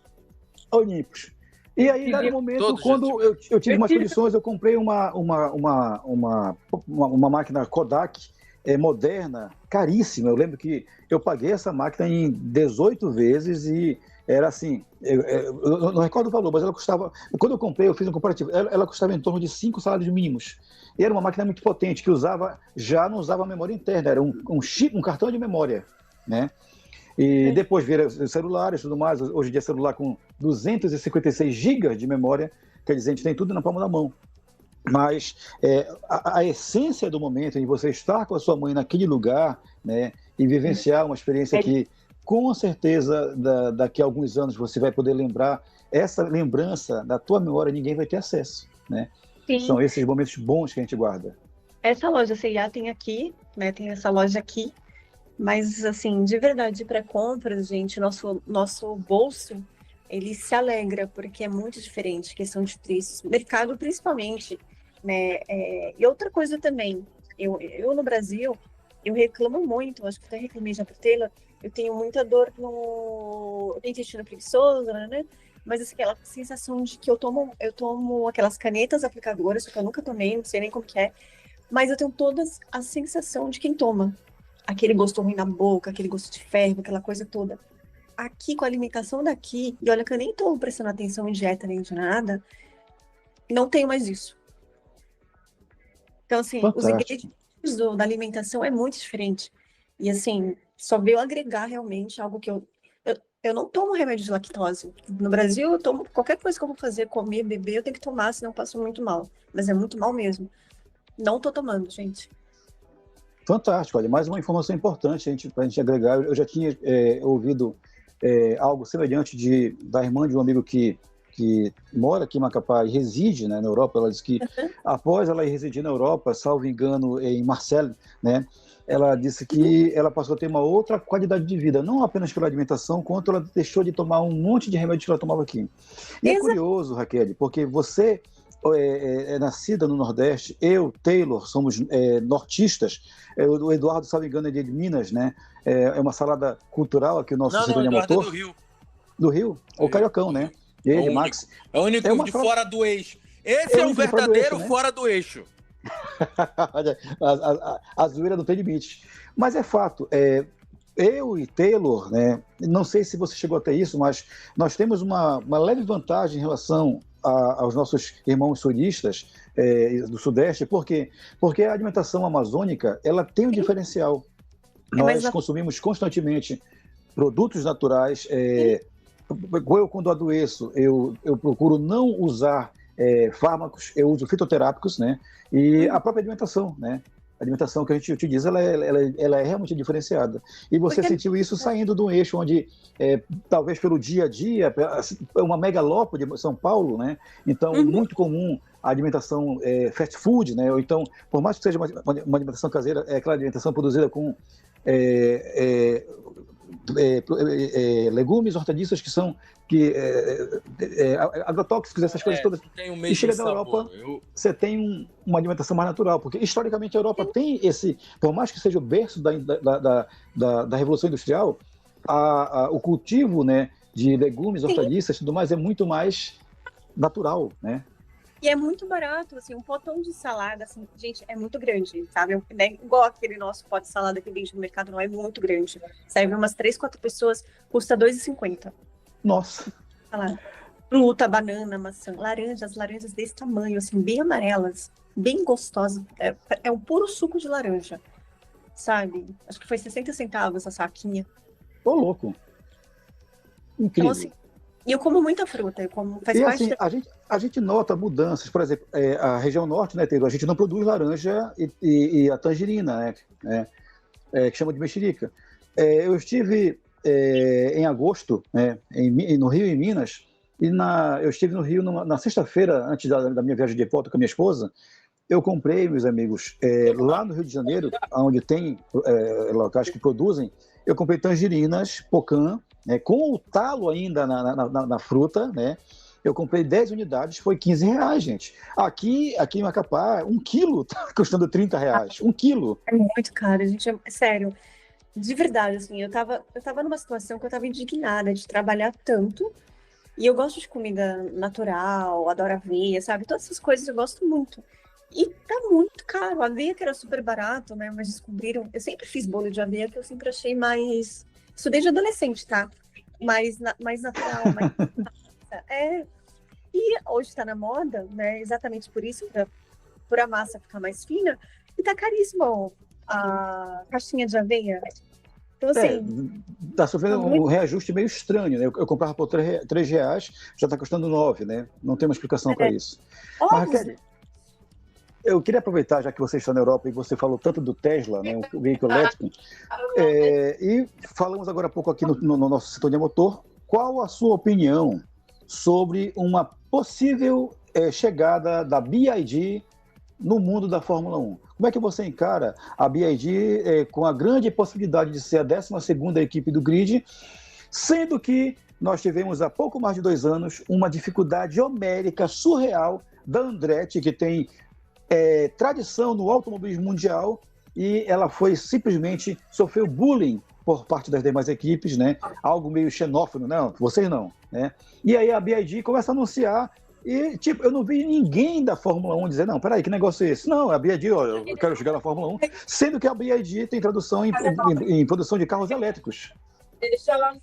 Olympus. E aí, no momento, quando eu tive umas condições, eu comprei uma máquina Kodak moderna, caríssima. Eu lembro que eu paguei essa máquina em 18 vezes e era assim, eu não recordo o valor, mas ela custava, quando eu comprei, eu fiz um comparativo, ela custava em torno de 5 salários mínimos. E era uma máquina muito potente, que já não usava memória interna, era um chip, um cartão de memória, né? E depois vieram celulares e tudo mais. Hoje em dia, celular com 256 GB de memória, quer dizer, a gente tem tudo na palma da mão. Mas a essência do momento em você estar com a sua mãe naquele lugar, né, e vivenciar uma experiência que, com certeza, daqui a alguns anos você vai poder lembrar, essa lembrança da tua memória ninguém vai ter acesso, né? Sim. São esses momentos bons que a gente guarda. Essa loja C&A tem aqui, né? Tem essa loja aqui. Mas, assim, de verdade, para compras, gente, nosso bolso, ele se alegra, porque é muito diferente, questão de preços, mercado principalmente, né? E outra coisa também, eu no Brasil, eu reclamo muito, acho que até reclamei já pro Taylor, eu tenho muita dor no intestino preguiçoso, né? Mas assim, aquela sensação de que eu tomo aquelas canetas aplicadoras, que eu nunca tomei, não sei nem como que é, mas eu tenho toda a sensação de quem toma. Aquele gosto ruim na boca, aquele gosto de ferro, aquela coisa toda. Aqui, com a alimentação daqui, e olha que eu nem tô prestando atenção em dieta nem de nada, não tenho mais isso. Então, assim, Fantástico. os ingredientes da alimentação é muito diferente. E, assim, só veio agregar realmente algo que eu não tomo remédio de lactose. No Brasil, eu tomo qualquer coisa que eu vou fazer, comer, beber, eu tenho que tomar, senão eu passo muito mal. Mas é muito mal mesmo. Não tô tomando, gente. Fantástico, olha, mais uma informação importante para a gente agregar. Eu já tinha ouvido algo semelhante da irmã de um amigo que mora aqui em Macapá e reside, né, na Europa. Ela disse que após ela residir na Europa, salvo engano, em Marseille, né, ela disse que ela passou a ter uma outra qualidade de vida, não apenas pela alimentação, quanto ela deixou de tomar um monte de remédios que ela tomava aqui. E é curioso, Raquel, porque você é nascida no Nordeste, eu, Taylor, somos nortistas, o Eduardo, salvo engano, é de Minas, né? É uma salada cultural aqui, o nosso Sintonia Motor. É do Rio. Do Rio? O Cariocão, né? Ele, Max. É o único de fora do eixo. Esse é o verdadeiro fora do eixo. A zoeira não tem limite. Mas é fato, eu e Taylor, né? Não sei se você chegou até isso, mas nós temos uma leve vantagem em relação aos nossos irmãos sulistas do Sudeste. Por quê? Porque a alimentação amazônica, ela tem um diferencial. Nós consumimos constantemente produtos naturais. Eu, quando adoeço, eu procuro não usar fármacos, eu uso fitoterápicos, né? E a própria alimentação, né? A alimentação que a gente utiliza, ela é realmente diferenciada. E você sentiu isso saindo de um eixo onde, talvez pelo dia a dia, uma megalópole de São Paulo, né? Então, muito comum a alimentação fast food, né? Ou então, por mais que seja uma alimentação caseira, é aquela alimentação produzida com legumes, hortaliças que são agrotóxicos, essas coisas todas. E chega da Europa, você tem uma alimentação mais natural, porque historicamente a Europa tem esse, por mais que seja o berço da Revolução Industrial, o cultivo, né, de legumes, hortaliças e tudo mais é muito mais natural, né? E é muito barato, assim, um potão de salada, assim, gente, é muito grande, sabe? Né? Igual aquele nosso pote de salada que vende no mercado, não é muito grande. Serve umas 3, 4 pessoas, custa R$2,50. Nossa! Salada. Fruta, banana, maçã, laranjas desse tamanho, assim, bem amarelas, bem gostosas. É um puro suco de laranja, sabe? Acho que foi 60 centavos a saquinha. Ô, louco! Incrível. Então, assim, e eu como muita fruta, faz e parte assim, a gente nota mudanças, por exemplo, a região norte, né, Taylor, a gente não produz laranja e a tangerina, né, que chama de mexerica. Eu estive em agosto, né, no Rio, em Minas, e eu estive no Rio na sexta-feira, antes da minha viagem de volta com a minha esposa. Eu comprei, meus amigos, lá no Rio de Janeiro, onde tem locais que produzem, eu comprei tangerinas, pocã, né, com o talo ainda na fruta, né? Eu comprei 10 unidades, foi R$15, gente. Aqui em Macapá, 1 quilo tá custando R$30. 1 quilo. É muito caro, gente. Sério. De verdade, assim, eu tava numa situação que eu tava indignada de trabalhar tanto. E eu gosto de comida natural, adoro aveia, sabe? Todas essas coisas eu gosto muito. E tá muito caro. A aveia que era super barato, né? Mas descobriram... Eu sempre fiz bolo de aveia, que eu sempre achei mais... Isso desde adolescente, tá? Mais natural, mais... E hoje tá na moda, né? Exatamente por isso, por a massa ficar mais fina. E tá caríssimo a caixinha de aveia. Então, assim... Tá sofrendo um reajuste meio estranho, né? Eu comprava por R$3, já tá custando 9, né? Não tem uma explicação para isso. Mas, Raquel, eu queria aproveitar, já que você está na Europa e você falou tanto do Tesla, né, o veículo elétrico, e falamos agora há pouco aqui no nosso Sintonia Motor, qual a sua opinião sobre uma possível chegada da BYD no mundo da Fórmula 1? Como é que você encara a BYD com a grande possibilidade de ser a 12ª equipe do grid, sendo que nós tivemos há pouco mais de 2 anos uma dificuldade homérica, surreal, da Andretti, que tem tradição no automobilismo mundial, e ela sofreu bullying por parte das demais equipes, né? Algo meio xenófono, não, vocês não, né? E aí a BYD começa a anunciar e, eu não vi ninguém da Fórmula 1 dizer, não, peraí, que negócio é esse? Não, a BYD, eu quero chegar na Fórmula 1, sendo que a BYD tem tradução em produção de carros elétricos.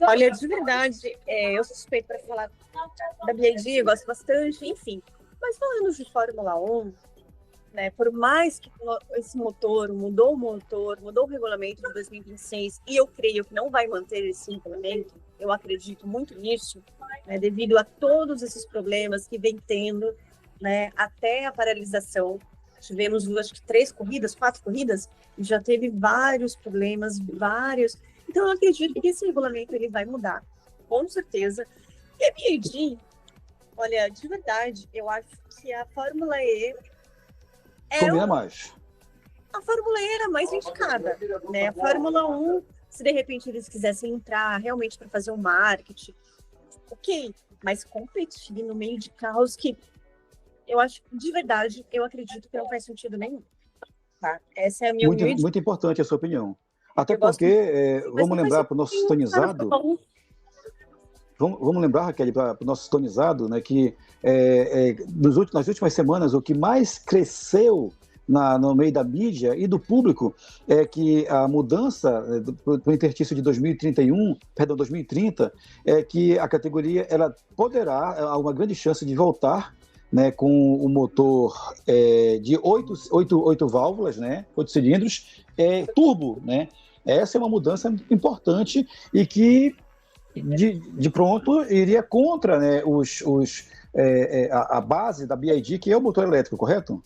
Olha, de verdade, eu sou suspeito para falar da BYD, eu gosto bastante, enfim. Mas falando de Fórmula 1, né, por mais que esse mudou o regulamento de 2026, e eu creio que não vai manter esse regulamento, eu acredito muito nisso, né, devido a todos esses problemas que vem tendo, né, até a paralisação. Tivemos, acho que 4 corridas, e já teve vários problemas, Então, eu acredito que esse regulamento ele vai mudar, com certeza. E a BYD, olha, de verdade, eu acho que a Fórmula E combina mais. A Fórmula E era mais indicada, né? A Fórmula 1, se de repente eles quisessem entrar realmente para fazer um marketing, ok, mas competir no meio de carros que eu acho, de verdade, eu acredito que não faz sentido nenhum. Tá? Essa é a minha muito importante a sua opinião. Até porque, vamos lembrar para o nosso sintonizado, vamos lembrar, Raquel, para o nosso sintonizado, né, que nas últimas semanas o que mais cresceu no meio da mídia e do público é que a mudança para o interstício de 2030, é que a categoria ela há uma grande chance de voltar, né, com o motor de 8 válvulas, né, 8 cilindros, turbo, né? Essa é uma mudança importante e que de pronto iria contra, né, a base da BYD, que é o motor elétrico, correto?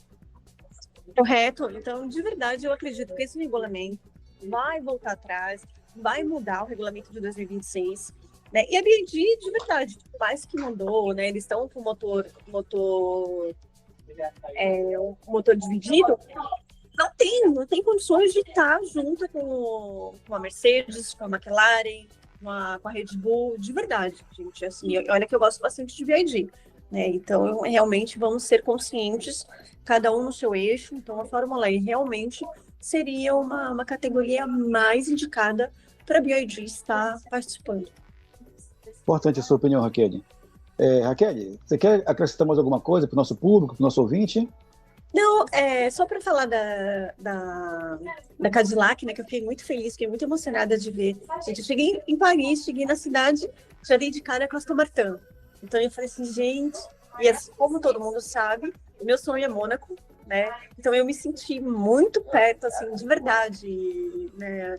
Correto. Então, de verdade, eu acredito que esse regulamento vai voltar atrás, vai mudar o regulamento de 2026, né? E a BYD, de verdade, mais que mudou, né? Eles estão com o motor dividido. Não tem condições de estar junto com a Mercedes, com a McLaren, com a Red Bull, de verdade, gente. Assim, olha que eu gosto bastante de BYD, né? Então, realmente, vamos ser conscientes, cada um no seu eixo. Então, a Fórmula E realmente seria uma categoria mais indicada para a BYD estar participando. Importante a sua opinião, Raquel. Raquel, você quer acrescentar mais alguma coisa para o nosso público, para o nosso ouvinte? Não, só para falar da Cadillac, né, que eu fiquei muito feliz, fiquei muito emocionada de ver. Gente, eu cheguei em Paris, cheguei na cidade, já dei de cara com a Aston Martin. Então eu falei assim, gente, e assim, como todo mundo sabe, o meu sonho é Mônaco, né? Então eu me senti muito perto, assim, de verdade, né?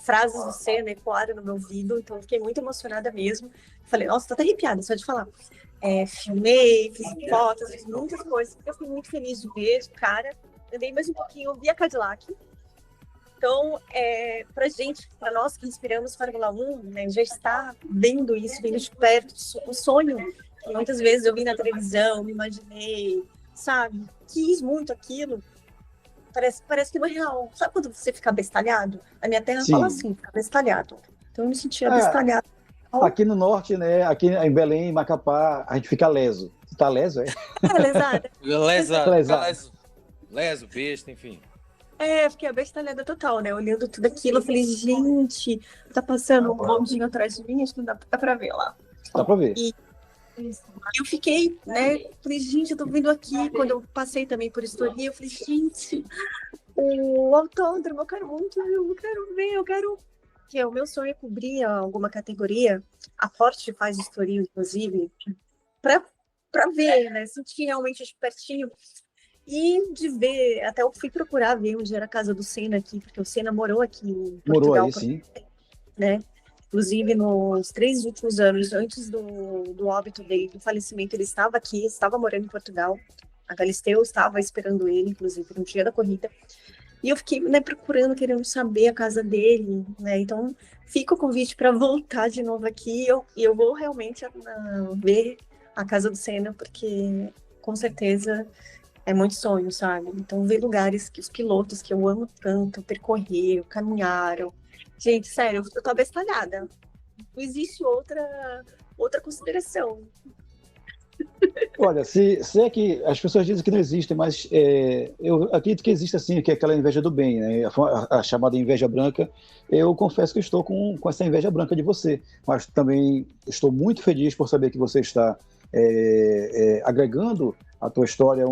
Frases do Senna ecoaram no meu ouvido, então eu fiquei muito emocionada mesmo. Falei, nossa, tô até arrepiada só de falar. Filmei, fiz fotos, fiz muitas coisas. Eu fiquei muito feliz de ver, cara. Andei mais um pouquinho, vi a Cadillac. Então, para gente, para nós que inspiramos Fórmula 1, né, já está vendo isso, vendo de perto, o sonho que muitas vezes eu vi na televisão, me imaginei, sabe? Quis muito aquilo. Parece que não é real. Sabe quando você fica abestalhado? A minha terra fala assim, fica abestalhado. Então eu me sentia abestalhado. Aqui no norte, né? Aqui em Belém, Macapá, a gente fica leso. Você tá leso, é? Lesada. Leso, besta, enfim. Fiquei abestalhada total, né? Olhando tudo aquilo, eu falei, gente, tá passando um bondinho atrás de mim, acho que não dá pra ver lá. Dá pra ver. E eu fiquei, né? Falei, gente, eu tô vindo aqui. Quando eu passei também por Estoril, eu falei, gente, o autódromo, eu quero muito, eu quero ver, eu quero. Que o meu sonho é cobrir alguma categoria. A Porsche faz Estoril, inclusive, pra ver, né? Sentir realmente de pertinho. E de ver, até eu fui procurar ver onde era a casa do Senna aqui, porque o Senna morou aqui em Portugal. Morou aí, sim. Né? Inclusive, nos 3 últimos anos, antes do óbito dele, do falecimento, ele estava aqui, estava morando em Portugal. A Galisteu estava esperando ele, inclusive, no dia da corrida. E eu fiquei, né, procurando, querendo saber a casa dele, né? Então, fica o convite para voltar de novo aqui. E eu vou realmente ver a casa do Senna, porque, com certeza, é muito sonho, sabe? Então, ver lugares que os pilotos que eu amo tanto percorreram, caminharam. Gente, sério, eu tô abestalhada. Não existe outra consideração. Olha, se é que as pessoas dizem que não existe, mas eu acredito que existe assim, que é aquela inveja do bem, né? A chamada inveja branca. Eu confesso que estou com essa inveja branca de você, mas também estou muito feliz por saber que você está agregando à tua história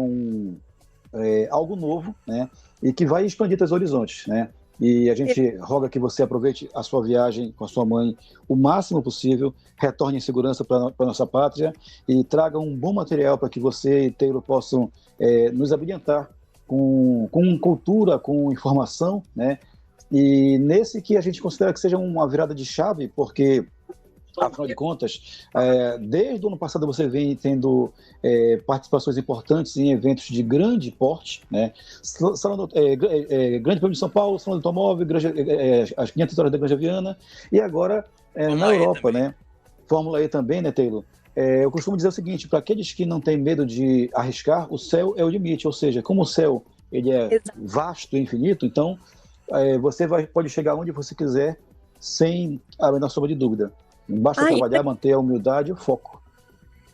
algo novo, né? E que vai expandir teus horizontes, né? E a gente roga que você aproveite a sua viagem com a sua mãe o máximo possível, retorne em segurança para a nossa pátria e traga um bom material para que você e Taylor possam nos abrilhantar com cultura, com informação, né? E nesse que a gente considera que seja uma virada de chave, porque, afinal de contas, desde o ano passado você vem tendo participações importantes em eventos de grande porte, né? Grande Prêmio de São Paulo, Salão do Automóvel, as 500 horas da Granja Viana, e agora na Europa, né? Fórmula E também, né, Taylor? Eu costumo dizer o seguinte, para aqueles que não têm medo de arriscar, o céu é o limite, ou seja, como o céu ele é vasto e infinito, então você pode chegar onde você quiser sem a menor sombra de dúvida. Basta trabalhar, manter a humildade e o foco.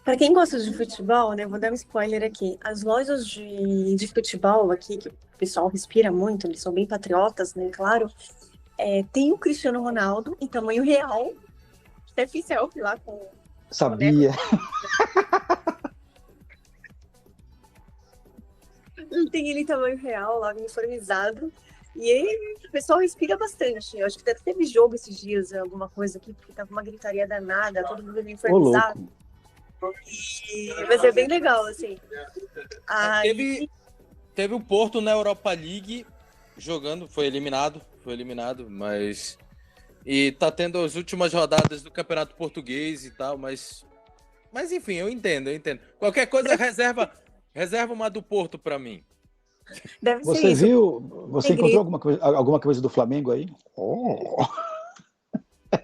Para quem gosta de futebol, né, vou dar um spoiler aqui. As lojas de futebol aqui, que o pessoal respira muito, eles são bem patriotas, né, claro. Tem o Cristiano Ronaldo em tamanho real. Até fiz selfie lá com... Sabia. Tem ele em tamanho real, lá uniformizado. E aí, o pessoal respira bastante. Eu acho que até teve jogo esses dias, alguma coisa aqui, porque tava uma gritaria danada, todo mundo uniformizado. Mas é bem legal, assim. Teve o Porto na Europa League jogando, foi eliminado, mas... E tá tendo as últimas rodadas do Campeonato Português e tal, mas enfim, eu entendo. Qualquer coisa, reserva uma do Porto pra mim. Deve você ser isso. Você encontrou alguma coisa do Flamengo aí? Oh.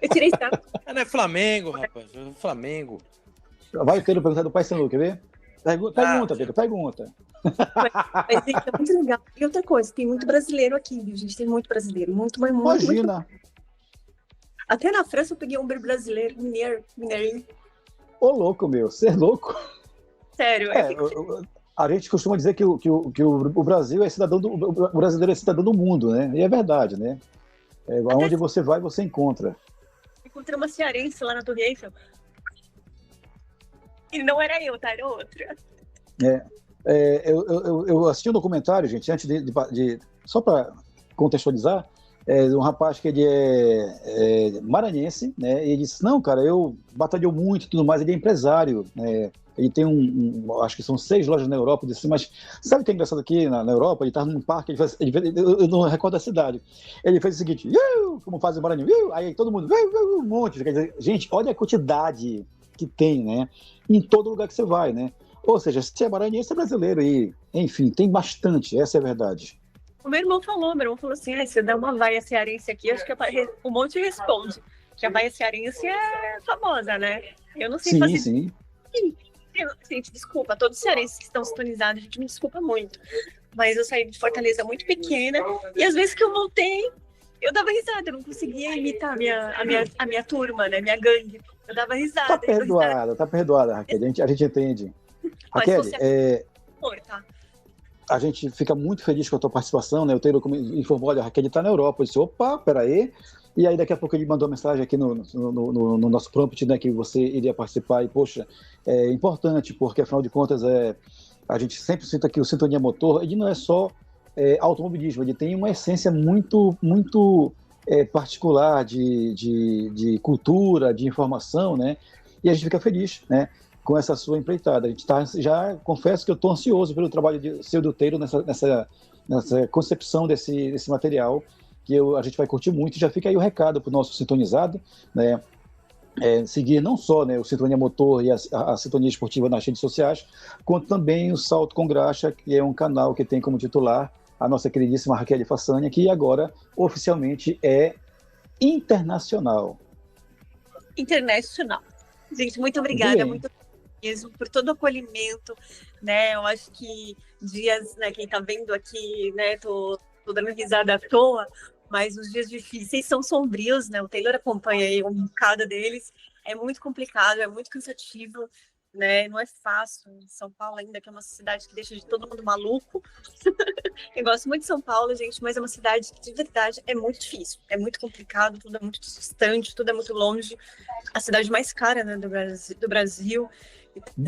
Eu tirei sarro. Não é Flamengo, rapaz. Flamengo. Vai ter perguntar do Paysandu, quer ver? Pergunta, Pedro, pergunta. Mas é muito legal. E outra coisa, tem muito brasileiro aqui, viu, gente? Tem muito brasileiro. Muito. Imagina. Até na França eu peguei um brasileiro, mineiro. Ô, louco, meu. Você é louco. Sério. A gente costuma dizer que o Brasil é cidadão o brasileiro é cidadão do mundo, né? E é verdade, né? Aonde você vai, você encontra. Encontrei uma cearense lá na Torre Eiffel. E não era eu, tá? Era outra. Eu assisti um documentário, gente, antes de só para contextualizar, um rapaz que ele é maranhense, né? E ele disse, não, cara, eu batalhou muito e tudo mais, ele é empresário, né? Ele tem acho que são 6 lojas na Europa, eu disse, mas sabe o que é engraçado aqui na Europa? Ele estava num parque, eu não recordo a cidade, ele fez o seguinte, como faz o Maranhão, aí todo mundo, um monte, quer dizer, gente, olha a quantidade que tem, né? Em todo lugar que você vai, né? Ou seja, se é maranhense, é brasileiro e, enfim, tem bastante, essa é a verdade. O meu irmão falou assim, se dá uma vaia cearense aqui, acho que o Monte responde, que a vaia cearense é famosa, né? Eu não sei fazer... Sim. Gente, desculpa, todos os cearenses que estão sintonizados, a gente me desculpa muito, mas eu saí de Fortaleza muito pequena, e às vezes que eu voltei, eu dava risada, eu não conseguia imitar a minha turma, né, minha gangue, eu dava risada. Tá perdoada, Raquel, a gente entende. Raquel, tá? A gente fica muito feliz com a tua participação, né? O Taylor informou, olha, a Raquel está na Europa. Eu disse, opa, peraí. E aí daqui a pouco ele mandou uma mensagem aqui no nosso prompt, né, que você iria participar. E, poxa, é importante, porque afinal de contas a gente sempre cita que o Sintonia Motor, ele não é só automobilismo, ele tem uma essência muito, muito particular de cultura, de informação, né? E a gente fica feliz, né, com essa sua empreitada. A gente já confesso que eu estou ansioso pelo trabalho seu do Taylor nessa concepção desse material, que a gente vai curtir muito. Já fica aí o recado para o nosso sintonizado, né? Seguir não só, né, o Sintonia Motor e a Sintonia Esportiva nas redes sociais, quanto também o Salto com Graxa, que é um canal que tem como titular a nossa queridíssima Raquel Fassania, que agora oficialmente é internacional. Internacional. Gente, muito obrigada, muito mesmo por todo o acolhimento, né? Eu acho que dias, né, quem tá vendo aqui, né, tô dando risada à toa, mas os dias difíceis são sombrios, né? O Taylor acompanha aí um bocado deles. É muito complicado, é muito cansativo, né? Não é fácil. São Paulo ainda, que é uma cidade que deixa de todo mundo maluco. Eu gosto muito de São Paulo, gente, mas é uma cidade que, de verdade, é muito difícil. É muito complicado, tudo é muito distante, tudo é muito longe. A cidade mais cara, né, do Brasil.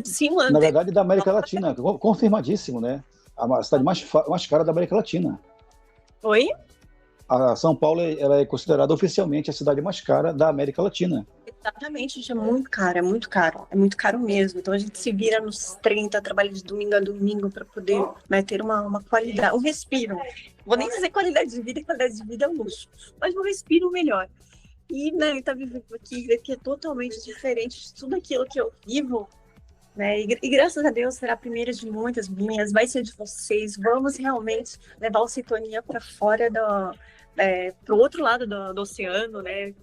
Sim, na verdade, da América Latina. Confirmadíssimo, né? A cidade mais cara da América Latina. Oi? A São Paulo ela é considerada oficialmente a cidade mais cara da América Latina. Exatamente, gente, é muito caro mesmo. Então a gente se vira nos 30, trabalha de domingo a domingo para poder, né, ter uma qualidade, um respiro. Vou nem dizer qualidade de vida é um luxo, mas um respiro melhor. E, né, tá vivendo aqui é totalmente diferente de tudo aquilo que eu vivo, né? E graças a Deus será a primeira de muitas minhas, vai ser de vocês. Vamos realmente levar o Sintonia para fora para o outro lado do oceano, né?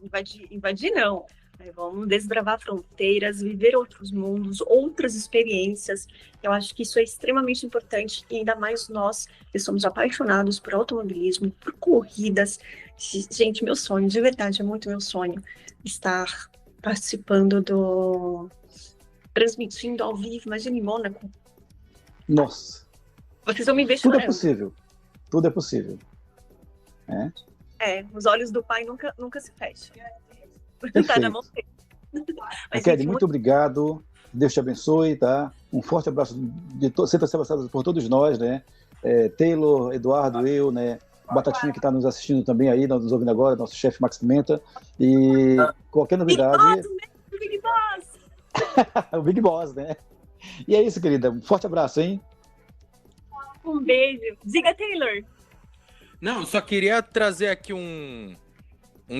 Invadir não. Vamos desbravar fronteiras, viver outros mundos, outras experiências. Eu acho que isso é extremamente importante, e ainda mais nós que somos apaixonados por automobilismo, por corridas. Gente, meu sonho, de verdade, é muito meu sonho estar participando transmitindo ao vivo, imagina em Mônaco. Nossa. Vocês vão me ver chorando. Tudo é possível. Os olhos do pai nunca se fecham. Tá na mão dele. Raquel, muito obrigado. Deus te abençoe, tá? Um forte abraço sempre abraçado por todos nós, né? Taylor, Eduardo, eu, né? Batatinha, que está nos assistindo também aí, nos ouvindo agora, nosso chefe Max Pimenta. E qualquer novidade. Big Boss! O Big Boss, né? E é isso, querida. Um forte abraço, hein? Um beijo. Diga, Taylor. Não, só queria trazer aqui um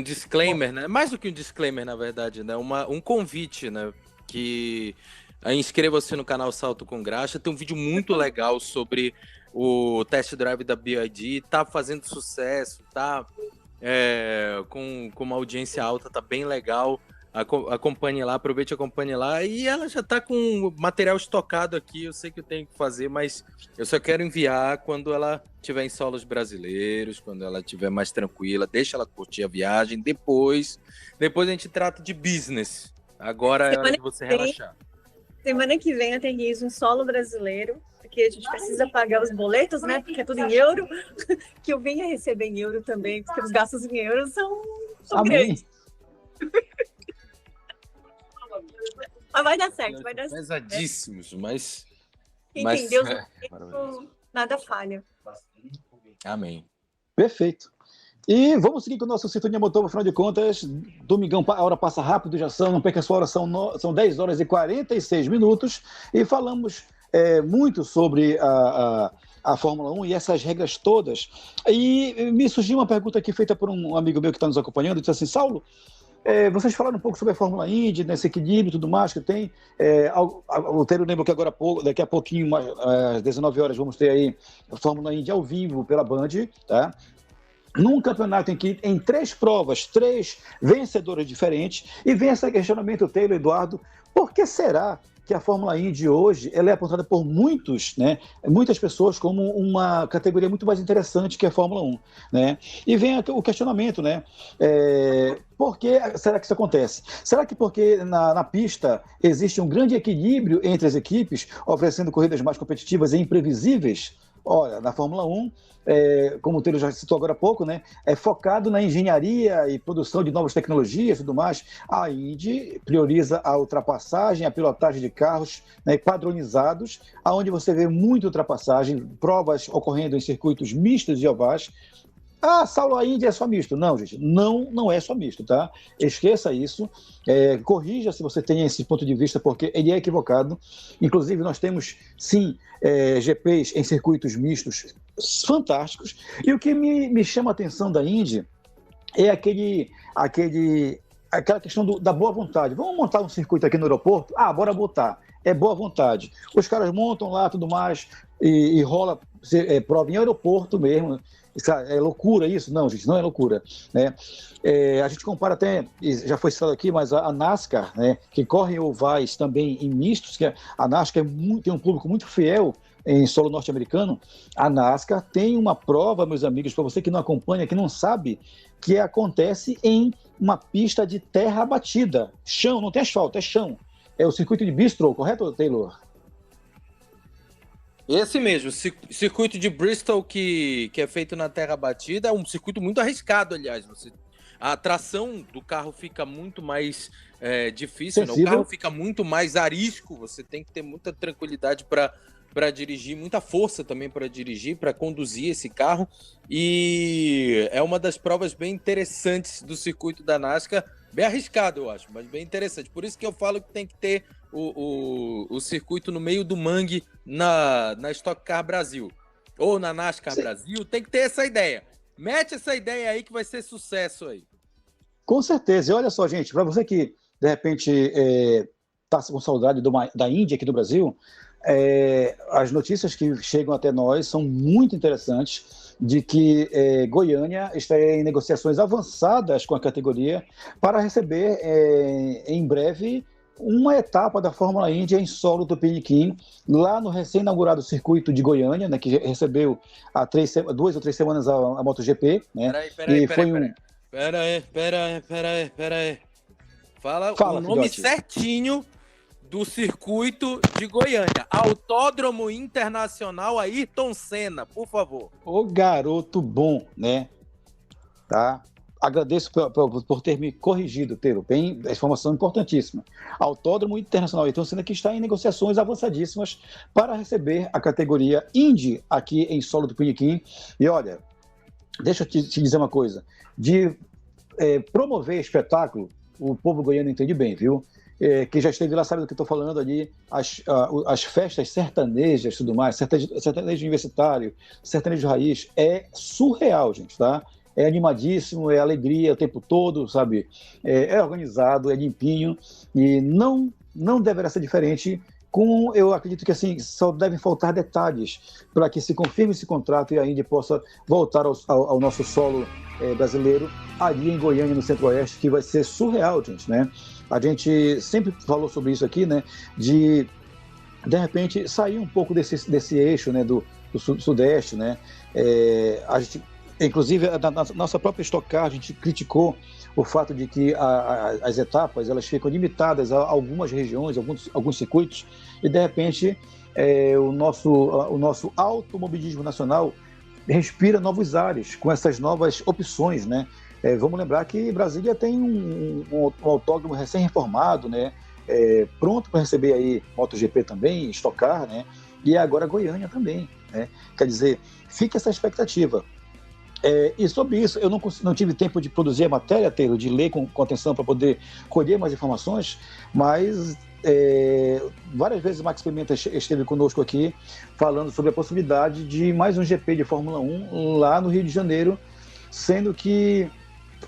disclaimer, né? Mais do que um disclaimer, na verdade, né? Um convite, né? Que inscreva-se no canal Salto com Graxa. Tem um vídeo muito legal sobre o test drive da BYD. Tá fazendo sucesso, tá com uma audiência alta, tá bem legal. Acompanhe lá, aproveite e acompanhe lá. E ela já tá com material estocado aqui. Eu sei que eu tenho que fazer, mas eu só quero enviar quando ela estiver em solos brasileiros, quando ela estiver mais tranquila. Deixa ela curtir a viagem. Depois a gente trata de business. Agora é hora de você relaxar. Semana que vem aterrizo um solo brasileiro, porque a gente precisa pagar os boletos, né? Porque é tudo em euro. Que eu venha receber em euro também, porque os gastos em euro são grandes. Mas vai dar certo, vai dar certo. Pesadíssimos, mas... Quem tem Deus, nada falha. Amém. Perfeito. E vamos seguir com o nosso Sintonia Motor, afinal de contas, domingão, a hora passa rápido, não perca a sua hora, são 10 horas e 46 minutos, e falamos muito sobre a Fórmula 1 e essas regras todas. E me surgiu uma pergunta aqui feita por um amigo meu que está nos acompanhando, disse assim: Saulo, Vocês falaram um pouco sobre a Fórmula Indy, nesse equilíbrio e tudo mais que tem. O Teiro lembra que daqui a pouquinho, às 19 horas, vamos ter aí a Fórmula Indy ao vivo pela Band, tá? Num campeonato em que, em 3 provas, 3 vencedores diferentes, e vem esse questionamento, Taylor, Eduardo, por que será que a Fórmula Indy hoje ela é apontada por muitas pessoas como uma categoria muito mais interessante que a Fórmula 1, né? E vem o questionamento, né? Por que será que isso acontece? Será que porque na pista existe um grande equilíbrio entre as equipes, oferecendo corridas mais competitivas e imprevisíveis? Olha, na Fórmula 1, como o Teiro já citou agora há pouco, né, é focado na engenharia e produção de novas tecnologias e tudo mais. A Indy prioriza a ultrapassagem, a pilotagem de carros, né, padronizados, onde você vê muita ultrapassagem, provas ocorrendo em circuitos mistos e ovais. Saulo, a Indy é só misto. Não, gente, não é só misto, tá? Esqueça isso, corrija se você tem esse ponto de vista, porque ele é equivocado. Inclusive, nós temos, sim, GPs em circuitos mistos fantásticos. E o que me chama a atenção da Indy é aquela questão da boa vontade. Vamos montar um circuito aqui no aeroporto? Bora botar. É boa vontade. Os caras montam lá, tudo mais, e rola prova em aeroporto mesmo. É loucura isso? Não, gente, não é loucura, né? A gente compara até, já foi citado aqui, mas a NASCAR, né, que corre ovais também em mistos, que a NASCAR tem um público muito fiel em solo norte-americano. A NASCAR tem uma prova, meus amigos, para você que não acompanha, que não sabe, que acontece em uma pista de terra batida. Chão, não tem asfalto, é chão. É o circuito de Bristol, correto, Taylor? Esse mesmo, circuito de Bristol que é feito na terra batida, é um circuito muito arriscado, aliás. A tração do carro fica muito mais difícil, né? O carro fica muito mais arisco, você tem que ter muita tranquilidade para dirigir, muita força também para dirigir, para conduzir esse carro. E é uma das provas bem interessantes do circuito da NASCAR, bem arriscado, eu acho, mas bem interessante. Por isso que eu falo que tem que ter o circuito no meio do mangue na Stock Car Brasil ou na NASCAR Brasil, tem que ter essa ideia. Mete essa ideia aí que vai ser sucesso aí. Com certeza. E olha só, gente, para você que de repente está com saudade da Índia aqui do Brasil, as notícias que chegam até nós são muito interessantes, de que Goiânia está em negociações avançadas com a categoria para receber em breve uma etapa da Fórmula Indy em solo do Tupiniquim, lá no recém-inaugurado circuito de Goiânia, né, que recebeu há 2 ou 3 semanas a MotoGP. Né, Pera aí. Fala o nome filhote certinho do circuito de Goiânia. Autódromo Internacional Ayrton Senna, por favor. O garoto bom, né? Tá? Agradeço por ter me corrigido, Teiro. Bem, informação importantíssima. Autódromo Internacional Ayrton Senna, que está em negociações avançadíssimas para receber a categoria Indy aqui em solo do Tupiniquim. E olha, deixa eu te dizer uma coisa. De promover espetáculo, o povo goiano entende bem, viu? Que já esteve lá, sabe do que estou falando ali, as festas sertanejas e tudo mais, sertanejo universitário, sertanejo raiz, é surreal, gente, tá? É animadíssimo, é alegria o tempo todo, sabe? É organizado, é limpinho, e não deverá ser diferente. Eu acredito que assim, só devem faltar detalhes para que se confirme esse contrato e a Indy possa voltar ao nosso solo brasileiro, ali em Goiânia, no Centro-Oeste, que vai ser surreal, gente, né? A gente sempre falou sobre isso aqui, né? De repente, sair um pouco desse eixo, né? Do Sudeste, né? A gente, inclusive, na nossa própria Stock Car, a gente criticou o fato de que as etapas elas ficam limitadas a algumas regiões, alguns circuitos, e de repente o nosso automobilismo nacional respira novos ares com essas novas opções, né? Vamos lembrar que Brasília tem um autódromo recém-reformado, né? Pronto para receber aí MotoGP também, Stock Car, né? E agora Goiânia também, né? Quer dizer, fica essa expectativa. E sobre isso, eu não tive tempo de produzir a matéria, Taylor, de ler com atenção para poder colher mais informações, mas várias vezes o Max Pimenta esteve conosco aqui falando sobre a possibilidade de mais um GP de Fórmula 1 lá no Rio de Janeiro, sendo que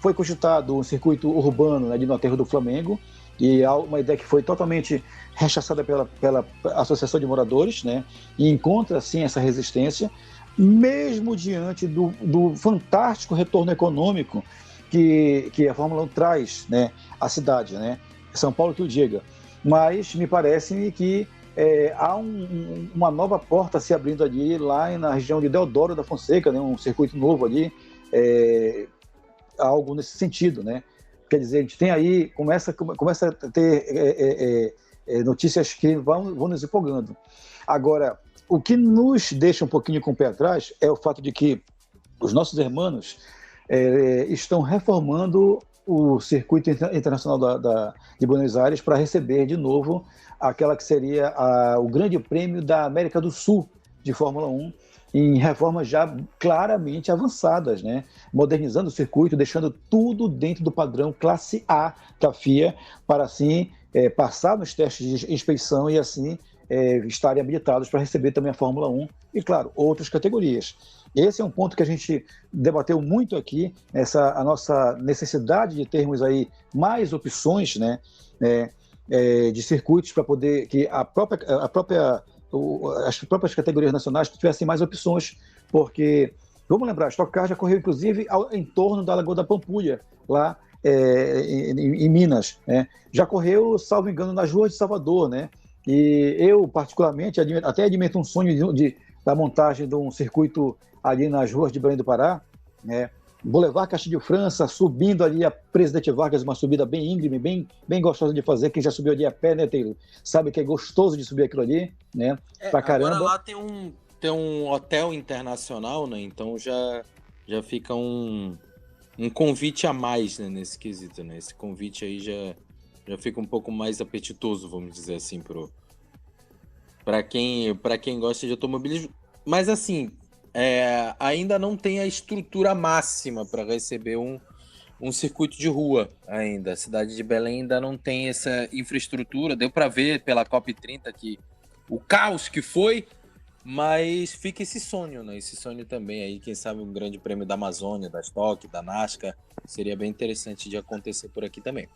foi cogitado um circuito urbano, né, no aterro do Flamengo, e uma ideia que foi totalmente rechaçada pela Associação de Moradores, né, e encontra, sim, essa resistência, mesmo diante do fantástico retorno econômico que a Fórmula 1 traz, né, à cidade, né, São Paulo que o diga. Mas me parece que há uma nova porta se abrindo ali, lá na região de Deodoro da Fonseca, né, um circuito novo ali, algo nesse sentido, né? Quer dizer, a gente tem aí, começa a ter notícias que vão nos empolgando. Agora, o que nos deixa um pouquinho com o pé atrás é o fato de que os nossos irmãos estão reformando o circuito internacional de Buenos Aires para receber de novo aquela que seria o Grande Prêmio da América do Sul de Fórmula 1, em reformas já claramente avançadas, né? Modernizando o circuito, deixando tudo dentro do padrão classe A da FIA, para assim passar nos testes de inspeção e assim estarem habilitados para receber também a Fórmula 1 e, claro, outras categorias. Esse é um ponto que a gente debateu muito aqui, a nossa necessidade de termos aí mais opções, né, de circuitos para poder que as próprias categorias nacionais tivessem mais opções, porque, vamos lembrar, a Stock Car já correu inclusive em torno da Lagoa da Pampulha, lá em Minas, né? Já correu, salvo engano, nas ruas de Salvador, né? E eu, particularmente, até admito um sonho da montagem de um circuito ali nas ruas de Belém do Pará, né? Boulevard Castilho França, subindo ali a Presidente Vargas, uma subida bem íngreme, bem gostosa de fazer. Quem já subiu ali a pé, né, Taylor, sabe que é gostoso de subir aquilo ali, né? Pra caramba. Agora lá tem um hotel internacional, né? Então já fica um convite a mais, né, nesse quesito, né? Esse convite aí já fica um pouco mais apetitoso, vamos dizer assim, para quem gosta de automobilismo. Mas assim, ainda não tem a estrutura máxima para receber um circuito de rua ainda. A cidade de Belém ainda não tem essa infraestrutura. Deu para ver pela COP30 que o caos que foi, mas fica esse sonho, né? Esse sonho também aí, quem sabe um grande prêmio da Amazônia, da Stock, da NASCAR, seria bem interessante de acontecer por aqui também.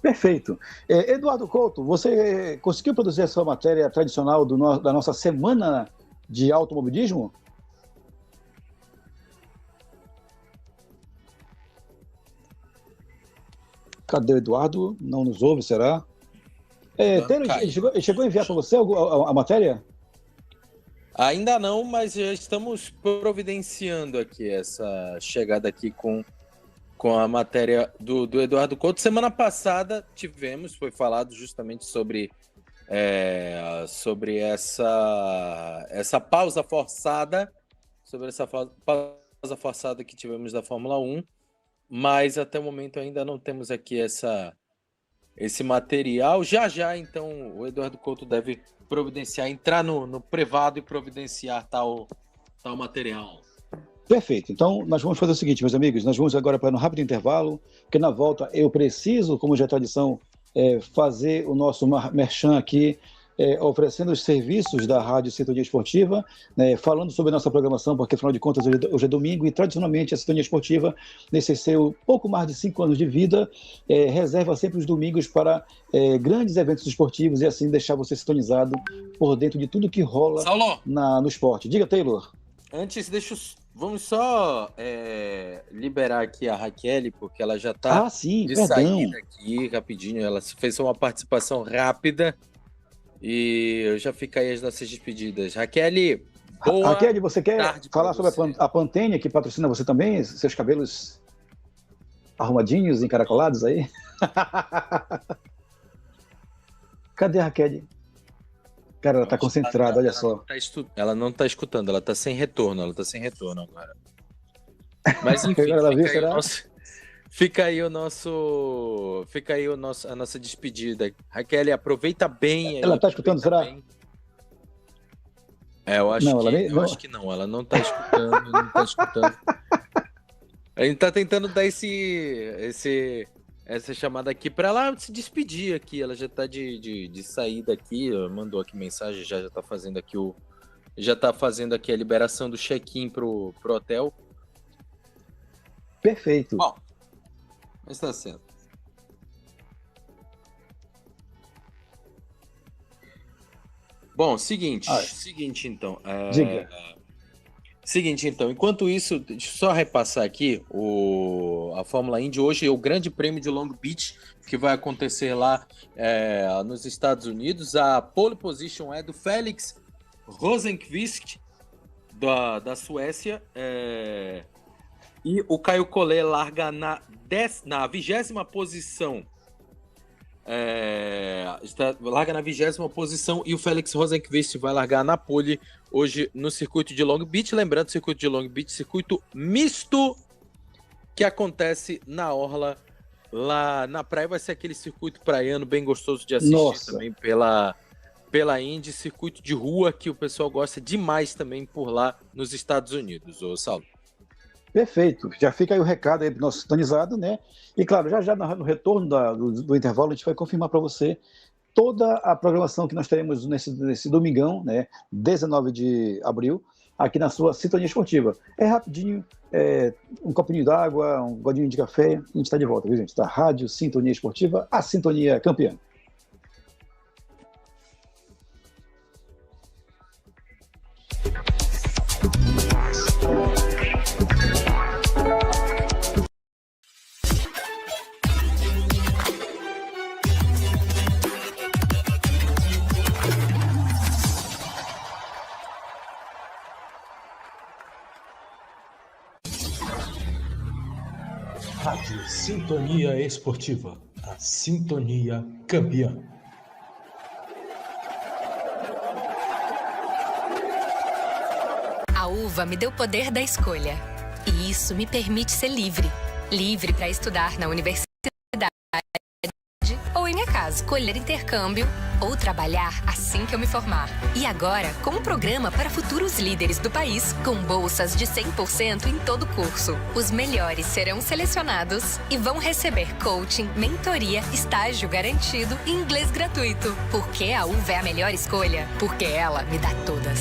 Perfeito. Eduardo Couto, você conseguiu produzir a sua matéria tradicional da nossa semana de automobilismo? Cadê o Eduardo? Não nos ouve, será? Ele chegou a enviar para você a matéria? Ainda não, mas já estamos providenciando aqui essa chegada aqui com a matéria do Eduardo Couto. Semana passada foi falado justamente sobre essa pausa forçada, que tivemos da Fórmula 1, mas até o momento ainda não temos aqui esse material. Já, então, o Eduardo Couto deve providenciar, entrar no privado e providenciar tal material. Perfeito. Então, nós vamos fazer o seguinte, meus amigos, nós vamos agora para um rápido intervalo, porque na volta eu preciso, como já é tradição, fazer o nosso merchan aqui, oferecendo os serviços da Rádio Sintonia Esportiva, né, falando sobre a nossa programação, porque afinal de contas hoje é domingo e tradicionalmente a Sintonia Esportiva, nesse seu pouco mais de 5 anos de vida, reserva sempre os domingos para grandes eventos esportivos e assim deixar você sintonizado por dentro de tudo que rola no esporte. Diga, Taylor. Antes, vamos só liberar aqui a Raquel, porque ela já está saída aqui rapidinho. Ela fez uma participação rápida e já fica aí as nossas despedidas. Raquel, boa Raquel, você quer falar sobre você. A Pantene, que patrocina você também? Seus cabelos arrumadinhos, encaracolados aí? Cadê a Raquel? Cara, ela tá concentrada, olha só. Ela não tá escutando, ela tá sem retorno agora. Mas enfim, fica aí a nossa despedida. Raquel, aproveita bem. Ela tá escutando, será? Bem. Eu acho que não, ela não tá escutando, A gente tá tentando dar essa chamada aqui para ela se despedir aqui. Ela já tá de saída aqui, mandou aqui mensagem, já tá fazendo aqui a liberação do check-in pro hotel. Perfeito. Bom, Mas tá certo. Bom, seguinte então. Diga. Seguinte então, enquanto isso, deixa eu só repassar aqui a Fórmula Indy hoje é o Grande Prêmio de Long Beach, que vai acontecer lá nos Estados Unidos. A pole position é do Felix Rosenqvist, da Suécia, e o Caio Collet larga na 20ª posição. Larga na 20ª posição e o Felix Rosenqvist vai largar na pole hoje no circuito de Long Beach. Lembrando, o circuito de Long Beach, circuito misto que acontece na orla, lá na praia. Vai ser aquele circuito praiano bem gostoso de assistir também pela Indy, circuito de rua que o pessoal gosta demais também por lá nos Estados Unidos, ô Saulo. Perfeito, já fica aí o recado aí do nosso sintonizado, né? E claro, já no retorno do intervalo, a gente vai confirmar para você toda a programação que nós teremos nesse domingão, né? 19 de abril, aqui na sua Sintonia Esportiva. É rapidinho, um copinho d'água, um godinho de café, a gente está de volta, viu, gente? Da Rádio Sintonia Esportiva, a Sintonia Campeã. Rádio Sintonia Esportiva, a Sintonia Campeã. A uva me deu o poder da escolha. E isso me permite ser livre. Livre para estudar na universidade ou em minha casa, escolher intercâmbio ou trabalhar assim que eu me formar. E agora, com um programa para futuros líderes do país, com bolsas de 100% em todo o curso. Os melhores serão selecionados e vão receber coaching, mentoria, estágio garantido e inglês gratuito. Porque a UVA é a melhor escolha? Porque ela me dá todas.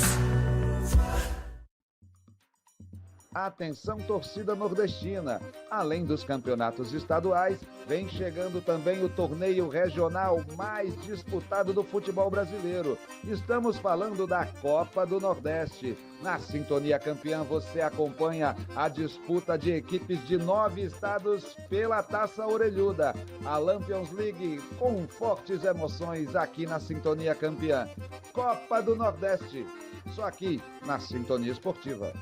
Atenção, torcida nordestina! Além dos campeonatos estaduais, vem chegando também o torneio regional mais disputado do futebol brasileiro. Estamos falando da Copa do Nordeste. Na Sintonia Campeã você acompanha a disputa de equipes de 9 estados pela Taça Orelhuda. A Lampions League com fortes emoções aqui na Sintonia Campeã. Copa do Nordeste, só aqui na Sintonia Esportiva.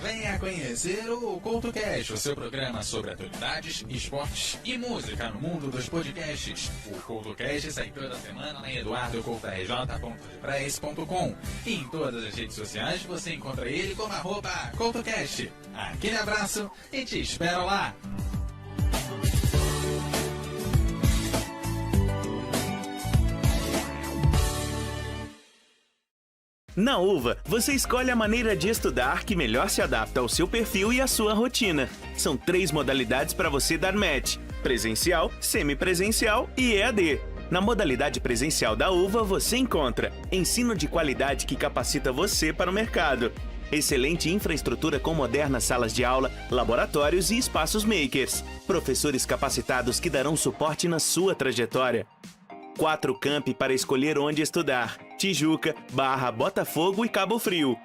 Venha conhecer o CoutoCast, o seu programa sobre atualidades, esportes e música no mundo dos podcasts. O CoutoCast sai toda semana em eduardocoutorj.wordpress.com. E em todas as redes sociais você encontra ele como @CoutoCast. Aquele abraço e te espero lá! Na UVA, você escolhe a maneira de estudar que melhor se adapta ao seu perfil e à sua rotina. São 3 modalidades para você dar match: presencial, semipresencial e EAD. Na modalidade presencial da UVA, você encontra ensino de qualidade que capacita você para o mercado, excelente infraestrutura com modernas salas de aula, laboratórios e espaços makers, professores capacitados que darão suporte na sua trajetória. 4 campi para escolher onde estudar: Tijuca, Barra, Botafogo e Cabo Frio.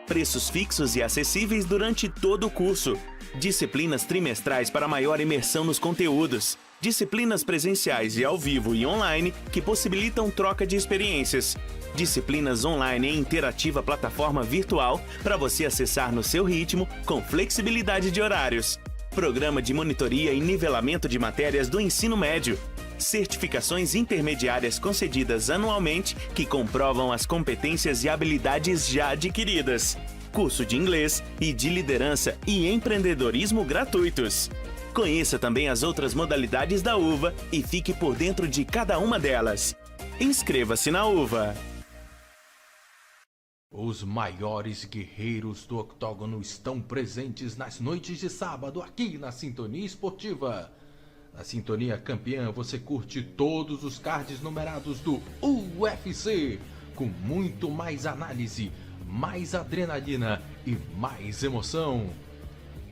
Preços fixos e acessíveis durante todo o curso. Disciplinas trimestrais para maior imersão nos conteúdos. Disciplinas presenciais e ao vivo e online que possibilitam troca de experiências. Disciplinas online em interativa plataforma virtual para você acessar no seu ritmo com flexibilidade de horários. Programa de monitoria e nivelamento de matérias do ensino médio. Certificações intermediárias concedidas anualmente que comprovam as competências e habilidades já adquiridas. Curso de inglês e de liderança e empreendedorismo gratuitos. Conheça também as outras modalidades da UVA e fique por dentro de cada uma delas. Inscreva-se na UVA. Os maiores guerreiros do octógono estão presentes nas noites de sábado aqui na Sintonia Esportiva. Na Sintonia Campeã você curte todos os cards numerados do UFC, com muito mais análise, mais adrenalina e mais emoção.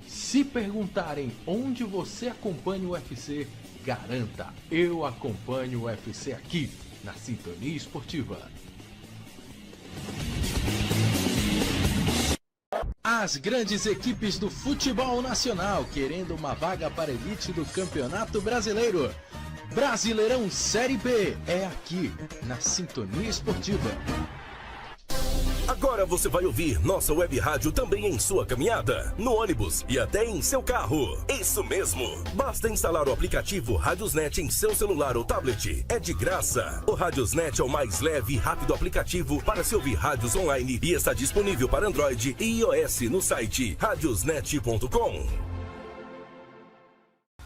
Se perguntarem onde você acompanha o UFC, garanta, eu acompanho o UFC aqui, na Sintonia Esportiva. As grandes equipes do futebol nacional querendo uma vaga para a elite do Campeonato Brasileiro. Brasileirão Série B é aqui, na Sintonia Esportiva. Agora você vai ouvir nossa web rádio também em sua caminhada, no ônibus e até em seu carro. Isso mesmo! Basta instalar o aplicativo Radiosnet em seu celular ou tablet. É de graça. O Radiosnet é o mais leve e rápido aplicativo para se ouvir rádios online e está disponível para Android e iOS no site radiosnet.com.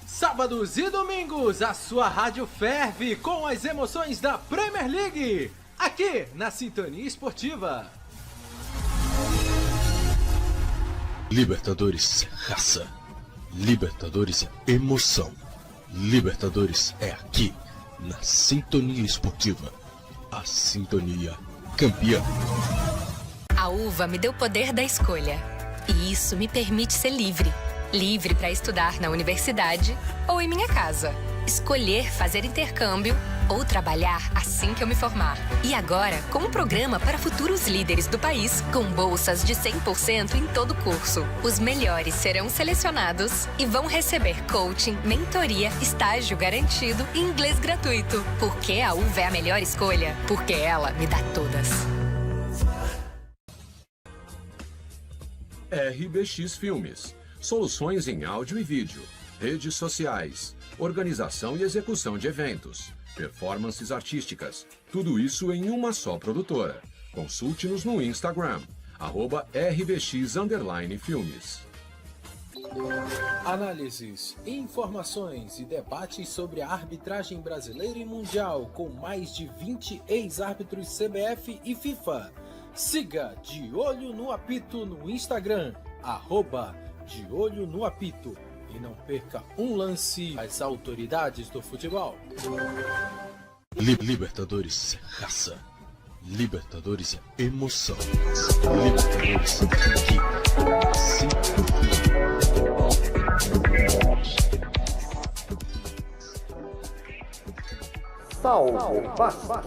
Sábados e domingos, a sua rádio ferve com as emoções da Premier League, aqui na Sintonia Esportiva. Libertadores é raça, Libertadores é emoção, Libertadores é aqui, na Sintonia Esportiva, a Sintonia Campeã. A uva me deu o poder da escolha, e isso me permite ser livre. Livre para estudar na universidade ou em minha casa. Escolher fazer intercâmbio ou trabalhar assim que eu me formar. E agora, com um programa para futuros líderes do país, com bolsas de 100% em todo o curso. Os melhores serão selecionados e vão receber coaching, mentoria, estágio garantido e inglês gratuito. Porque a UVA é a melhor escolha? Porque ela me dá todas. RBX Filmes. Soluções em áudio e vídeo, redes sociais, organização e execução de eventos, performances artísticas, tudo isso em uma só produtora. Consulte-nos no Instagram, @RBX_Filmes. Análises, informações e debates sobre a arbitragem brasileira e mundial com mais de 20 ex-árbitros CBF e FIFA. Siga De Olho no Apito no Instagram, @De Olho no Apito, e não perca um lance às autoridades do futebol. Libertadores é raça, Libertadores é emoção, Libertadores é aqui, na Sintonia. Salve Vasco.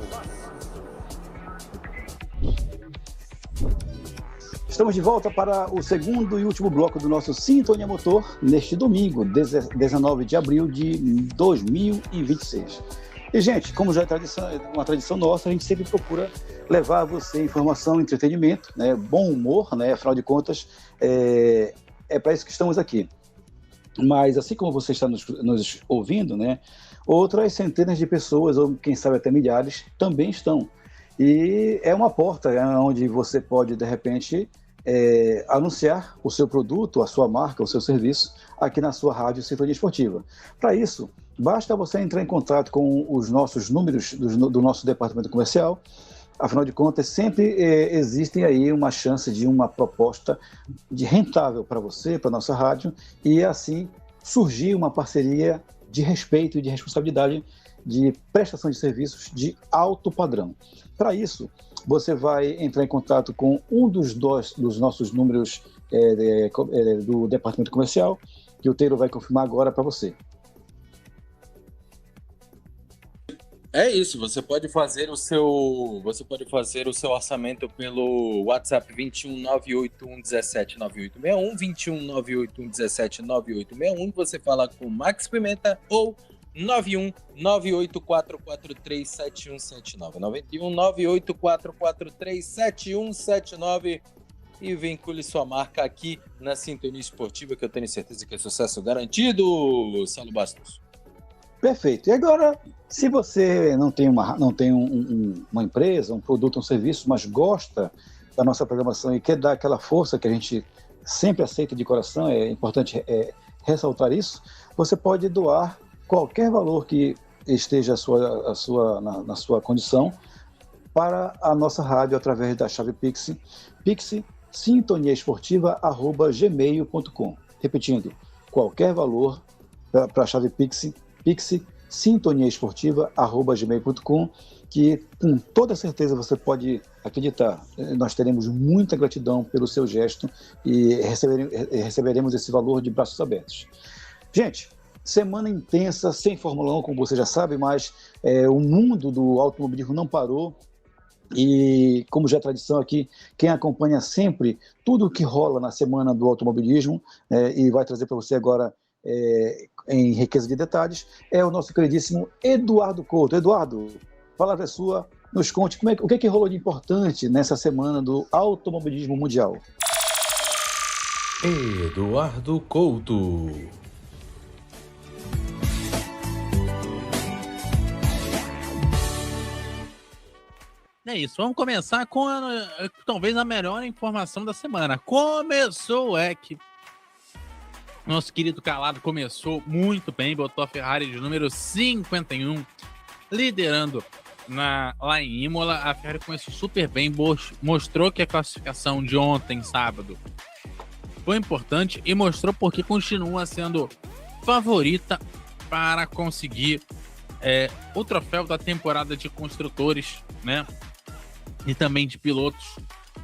Estamos de volta para o segundo e último bloco do nosso Sintonia Motor, neste domingo, 19 de abril de 2026. E, gente, como já é uma tradição nossa, a gente sempre procura levar a você informação, entretenimento, né, bom humor, né, afinal de contas, é para isso que estamos aqui. Mas, assim como você está nos ouvindo, né, outras centenas de pessoas, ou quem sabe até milhares, também estão. E é uma porta onde você pode, de repente, anunciar o seu produto, a sua marca, o seu serviço aqui na sua rádio Sintonia Esportiva. Para isso, basta você entrar em contato com os nossos números do nosso departamento comercial. Afinal de contas, sempre existem aí uma chance de uma proposta de rentável para você, para a nossa rádio, e assim surgir uma parceria de respeito e de responsabilidade de prestação de serviços de alto padrão. Para isso, você vai entrar em contato com um dos nossos números do departamento comercial, que o Teiro vai confirmar agora para você. É isso, você pode fazer o seu orçamento pelo WhatsApp 21981179861, 21981179861, você fala com Max Pimenta, ou 91984437179, 91984437179, e vincule sua marca aqui na Sintonia Esportiva, que eu tenho certeza que é sucesso garantido, Saulo Bastos. Perfeito. E agora, se você não tem uma empresa, um produto, um serviço, mas gosta da nossa programação e quer dar aquela força que a gente sempre aceita de coração, é importante ressaltar isso, você pode doar qualquer valor que esteja na sua condição para a nossa rádio através da chave Pix, sintoniaesportiva@gmail.com. Repetindo, qualquer valor para a chave Pix, sintoniaesportiva@gmail.com, que com toda certeza você pode acreditar. Nós teremos muita gratidão pelo seu gesto e receberemos esse valor de braços abertos. Gente, semana intensa, sem Fórmula 1, como você já sabe, mas o mundo do automobilismo não parou. E, como já é tradição aqui, quem acompanha sempre tudo o que rola na semana do automobilismo e vai trazer para você agora em riqueza de detalhes, é o nosso queridíssimo Eduardo Couto. Eduardo, a palavra é sua, nos conte o que rolou de importante nessa semana do automobilismo mundial. Eduardo Couto. É isso, vamos começar com talvez a melhor informação da semana. Começou o EC. Nosso querido Calado começou muito bem, botou a Ferrari de número 51, liderando lá em Imola. A Ferrari começou super bem, mostrou que a classificação de ontem, sábado, foi importante e mostrou porque continua sendo favorita para conseguir o troféu da temporada de construtores, né? E também de pilotos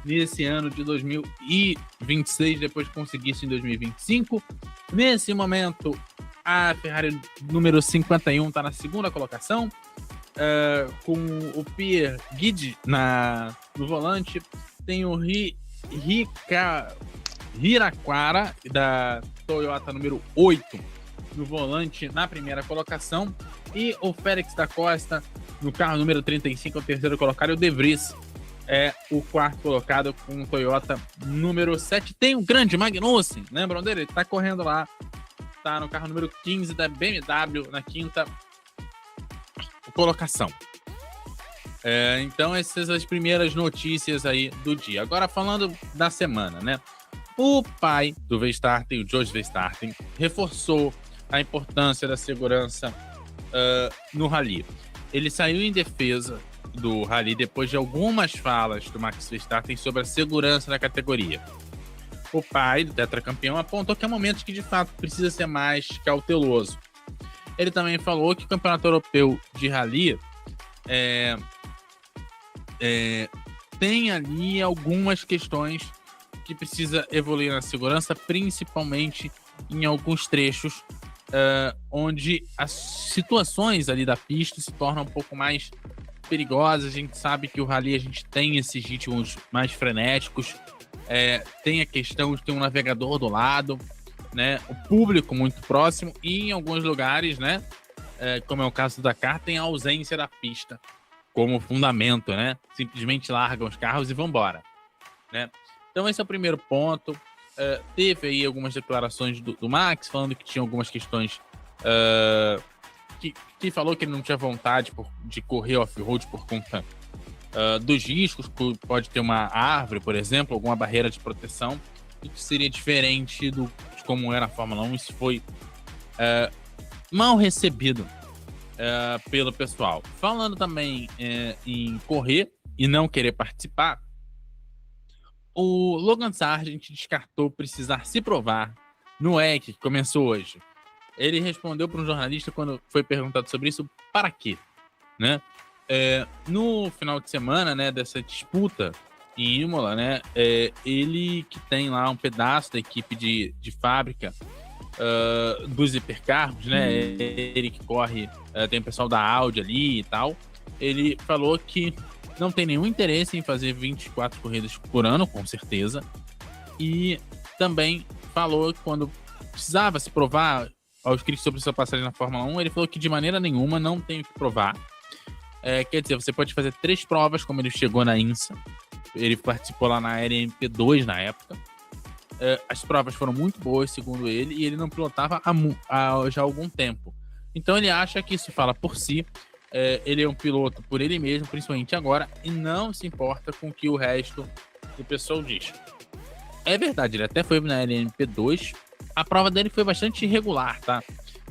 nesse ano de 2026, depois de conseguir isso em 2025. Nesse momento, a Ferrari número 51 está na segunda colocação, com o Pierre Guidi no volante. Tem o Hiraquara, da Toyota número 8, no volante na primeira colocação. E o Félix da Costa, no carro número 35, é o terceiro colocado. E o De Vries é o quarto colocado com o Toyota número 7. Tem o grande Magnussen, lembram dele? Ele tá correndo lá, tá no carro número 15 da BMW, na quinta colocação. Então essas são as primeiras notícias aí do dia. Agora falando da semana, né? O pai do Verstappen, o Jos Verstappen, reforçou a importância da segurança no Rally. Ele saiu em defesa do Rally depois de algumas falas do Max Verstappen sobre a segurança da categoria. O pai do tetracampeão apontou que há momentos que de fato precisa ser mais cauteloso. Ele também falou que o Campeonato Europeu de Rally tem ali algumas questões que precisa evoluir na segurança, principalmente em alguns trechos onde as situações ali da pista se tornam um pouco mais perigosas. A gente sabe que o Rally a gente tem esses ritmos mais frenéticos, tem a questão de ter um navegador do lado, né, o público muito próximo e em alguns lugares, né, como é o caso do Dakar, tem a ausência da pista como fundamento, né, simplesmente largam os carros e vão embora, né. Então esse é o primeiro ponto. Teve aí algumas declarações do Max falando que tinha algumas questões que falou que ele não tinha vontade de correr off-road por conta dos riscos, pode ter uma árvore, por exemplo, alguma barreira de proteção, e que seria diferente de como era a Fórmula 1. Isso foi mal recebido pelo pessoal. Falando também em correr e não querer participar, o Logan Sargent descartou precisar se provar no EC, que começou hoje. Ele respondeu para um jornalista quando foi perguntado sobre isso, para quê? Né? No final de semana, né, dessa disputa em Imola, né, ele que tem lá um pedaço da equipe de fábrica dos hipercarros, né, ele que corre, tem o pessoal da Audi ali e tal, ele falou que não tem nenhum interesse em fazer 24 corridas por ano, com certeza, e também falou que quando precisava se provar aos críticos sobre sua passagem na Fórmula 1, ele falou que de maneira nenhuma não tem o que provar. Quer dizer, você pode fazer 3 provas, como ele chegou na INSA, ele participou lá na LMP2 na época. As provas foram muito boas, segundo ele, e ele não pilotava há já algum tempo. Então ele acha que isso fala por si. Ele é um piloto por ele mesmo, principalmente agora, e não se importa com o que o resto do pessoal diz. É verdade, ele até foi na LMP2, a prova dele foi bastante irregular, tá?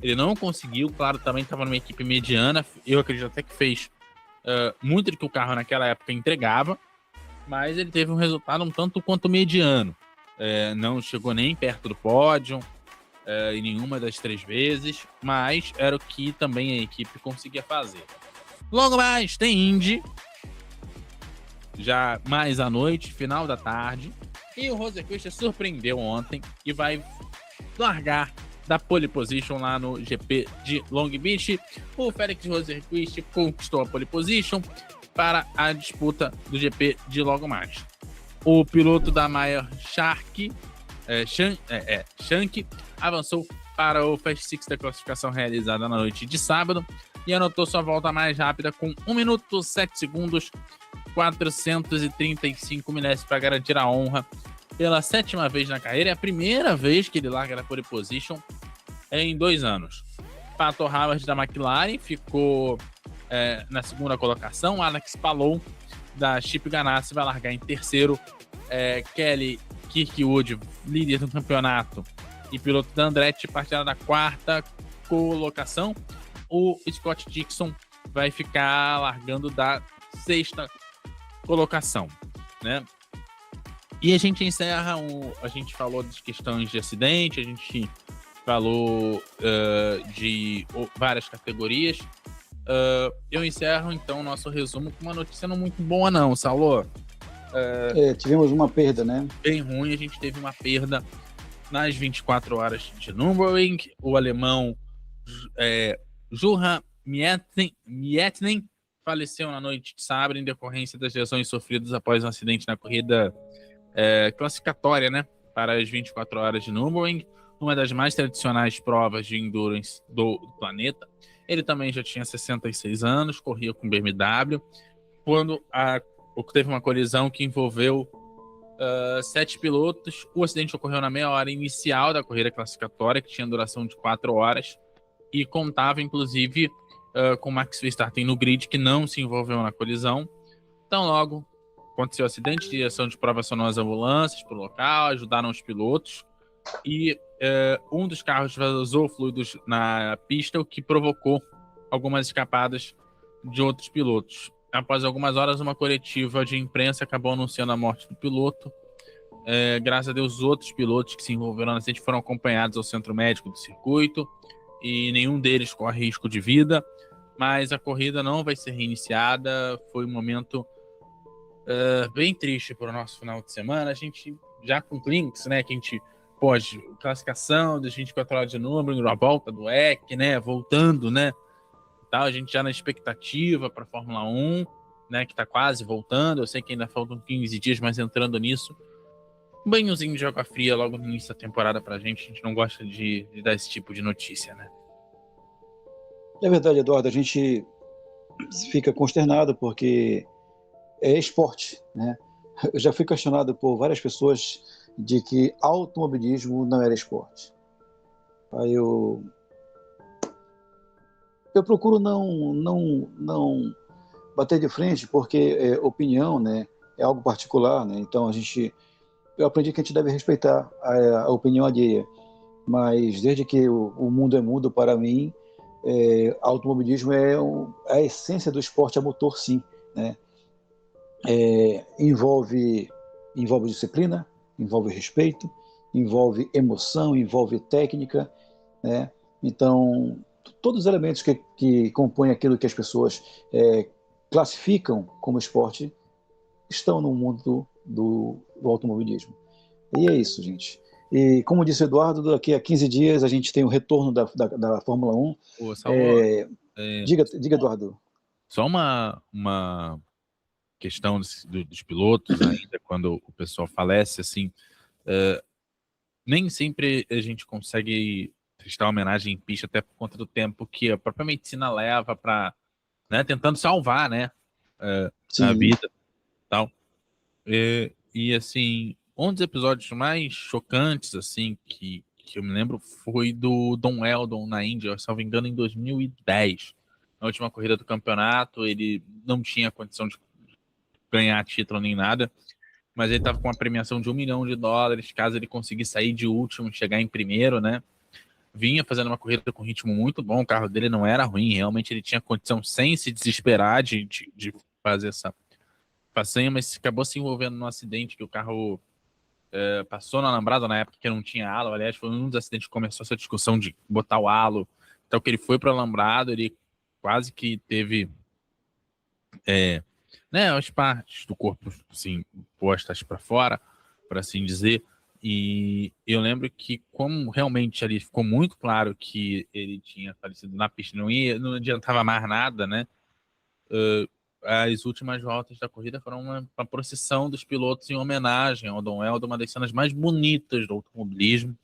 Ele não conseguiu, claro, também estava numa equipe mediana, eu acredito até que fez muito do que o carro naquela época entregava, mas ele teve um resultado um tanto quanto mediano. Não chegou nem perto do pódio, em nenhuma das 3 vezes, mas era o que também a equipe conseguia fazer. Logo mais tem Indy, já mais à noite, final da tarde, e o Rosenqvist surpreendeu ontem e vai largar da pole position lá no GP de Long Beach. O Felix Rosenqvist conquistou a pole position para a disputa do GP de logo mais. O piloto da Meyer Shank avançou para o Fast Six da classificação realizada na noite de sábado e anotou sua volta mais rápida com 1 minuto 7 segundos 435 milésimos para garantir a honra pela 7ª vez na carreira. É a primeira vez que ele larga na pole position em 2 anos. Pato Howard da McLaren ficou na 2ª colocação. Alex Palou da Chip Ganassi vai largar em 3º. Kelly Kirkwood, líder do campeonato, e piloto da Andretti, partirá da 4ª colocação. O Scott Dixon vai ficar largando da 6ª colocação, né? E a gente encerra, a gente falou de questões de acidente, a gente falou de várias categorias. Eu encerro então o nosso resumo com uma notícia não muito boa não, Saulo. Tivemos uma perda, né? Bem ruim, a gente teve uma perda nas 24 horas de Nürburgring. O alemão Juha Miettinen faleceu na noite de sábado em decorrência das lesões sofridas após um acidente na corrida classificatória, né, para as 24 horas de Nürburgring, uma das mais tradicionais provas de endurance do planeta. Ele também já tinha 66 anos, corria com BMW, quando teve uma colisão que envolveu 7 pilotos. O acidente ocorreu na meia hora inicial da corrida classificatória, que tinha duração de 4 horas, e contava, inclusive, com Max Verstappen no grid, que não se envolveu na colisão. Então, logo aconteceu o acidente, direção de prova acionou as ambulâncias para o local, ajudaram os pilotos, e um dos carros vazou fluidos na pista, o que provocou algumas escapadas de outros pilotos. Após algumas horas, uma coletiva de imprensa acabou anunciando a morte do piloto. Graças a Deus, os outros pilotos que se envolveram no acidente foram acompanhados ao centro médico do circuito e nenhum deles corre risco de vida, mas a corrida não vai ser reiniciada. Foi um momento bem triste para o nosso final de semana. A gente já com Klinks, né, que a gente pode, classificação das 24 horas de Nürburgring, a volta do EC, né, voltando, né, tal, a gente já na expectativa para a Fórmula 1, né, que está quase voltando. Eu sei que ainda faltam 15 dias, mas entrando nisso, um banhozinho de água fria logo no início da temporada pra gente. A gente não gosta de dar esse tipo de notícia, né? É verdade, Eduardo, a gente fica consternado porque é esporte, né? Eu já fui questionado por várias pessoas de que automobilismo não era esporte. Aí eu procuro não bater de frente, porque opinião, né, é algo particular, né? Então eu aprendi que a gente deve respeitar a opinião alheia, mas desde que o mundo é mundo, para mim, automobilismo é a essência do esporte a motor, sim, né? Envolve disciplina, envolve respeito, envolve emoção, envolve técnica, né? Então, todos os elementos que compõem aquilo que as pessoas classificam como esporte estão no mundo do automobilismo. E é isso, gente. E como disse o Eduardo, daqui a 15 dias a gente tem o retorno da Fórmula 1. Pô, Salvador, diga, Eduardo. Só uma questão dos pilotos ainda, quando o pessoal falece, assim, nem sempre a gente consegue prestar homenagem em pista, até por conta do tempo que a própria medicina leva para, né, tentando salvar, né, a vida e tal. E assim, um dos episódios mais chocantes, assim, que eu me lembro foi do Don Eldon na Índia, se não me engano, em 2010. Na última corrida do campeonato, ele não tinha condição de ganhar título nem nada, mas ele estava com uma premiação de $1 milhão, caso ele conseguisse sair de último e chegar em primeiro, né? Vinha fazendo uma corrida com ritmo muito bom, o carro dele não era ruim, realmente ele tinha condição, sem se desesperar, de fazer essa façanha, mas acabou se envolvendo num acidente que o carro passou no alambrado na época que não tinha halo. Aliás, foi um dos acidentes que começou essa discussão de botar o halo. Então, que ele foi para o alambrado, ele quase que teve as partes do corpo assim, postas para fora, por assim dizer. E eu lembro que, como realmente ali ficou muito claro que ele tinha falecido na pista, não adiantava mais nada, né? As últimas voltas da corrida foram uma procissão dos pilotos em homenagem ao Don Weldon, uma das cenas mais bonitas do automobilismo.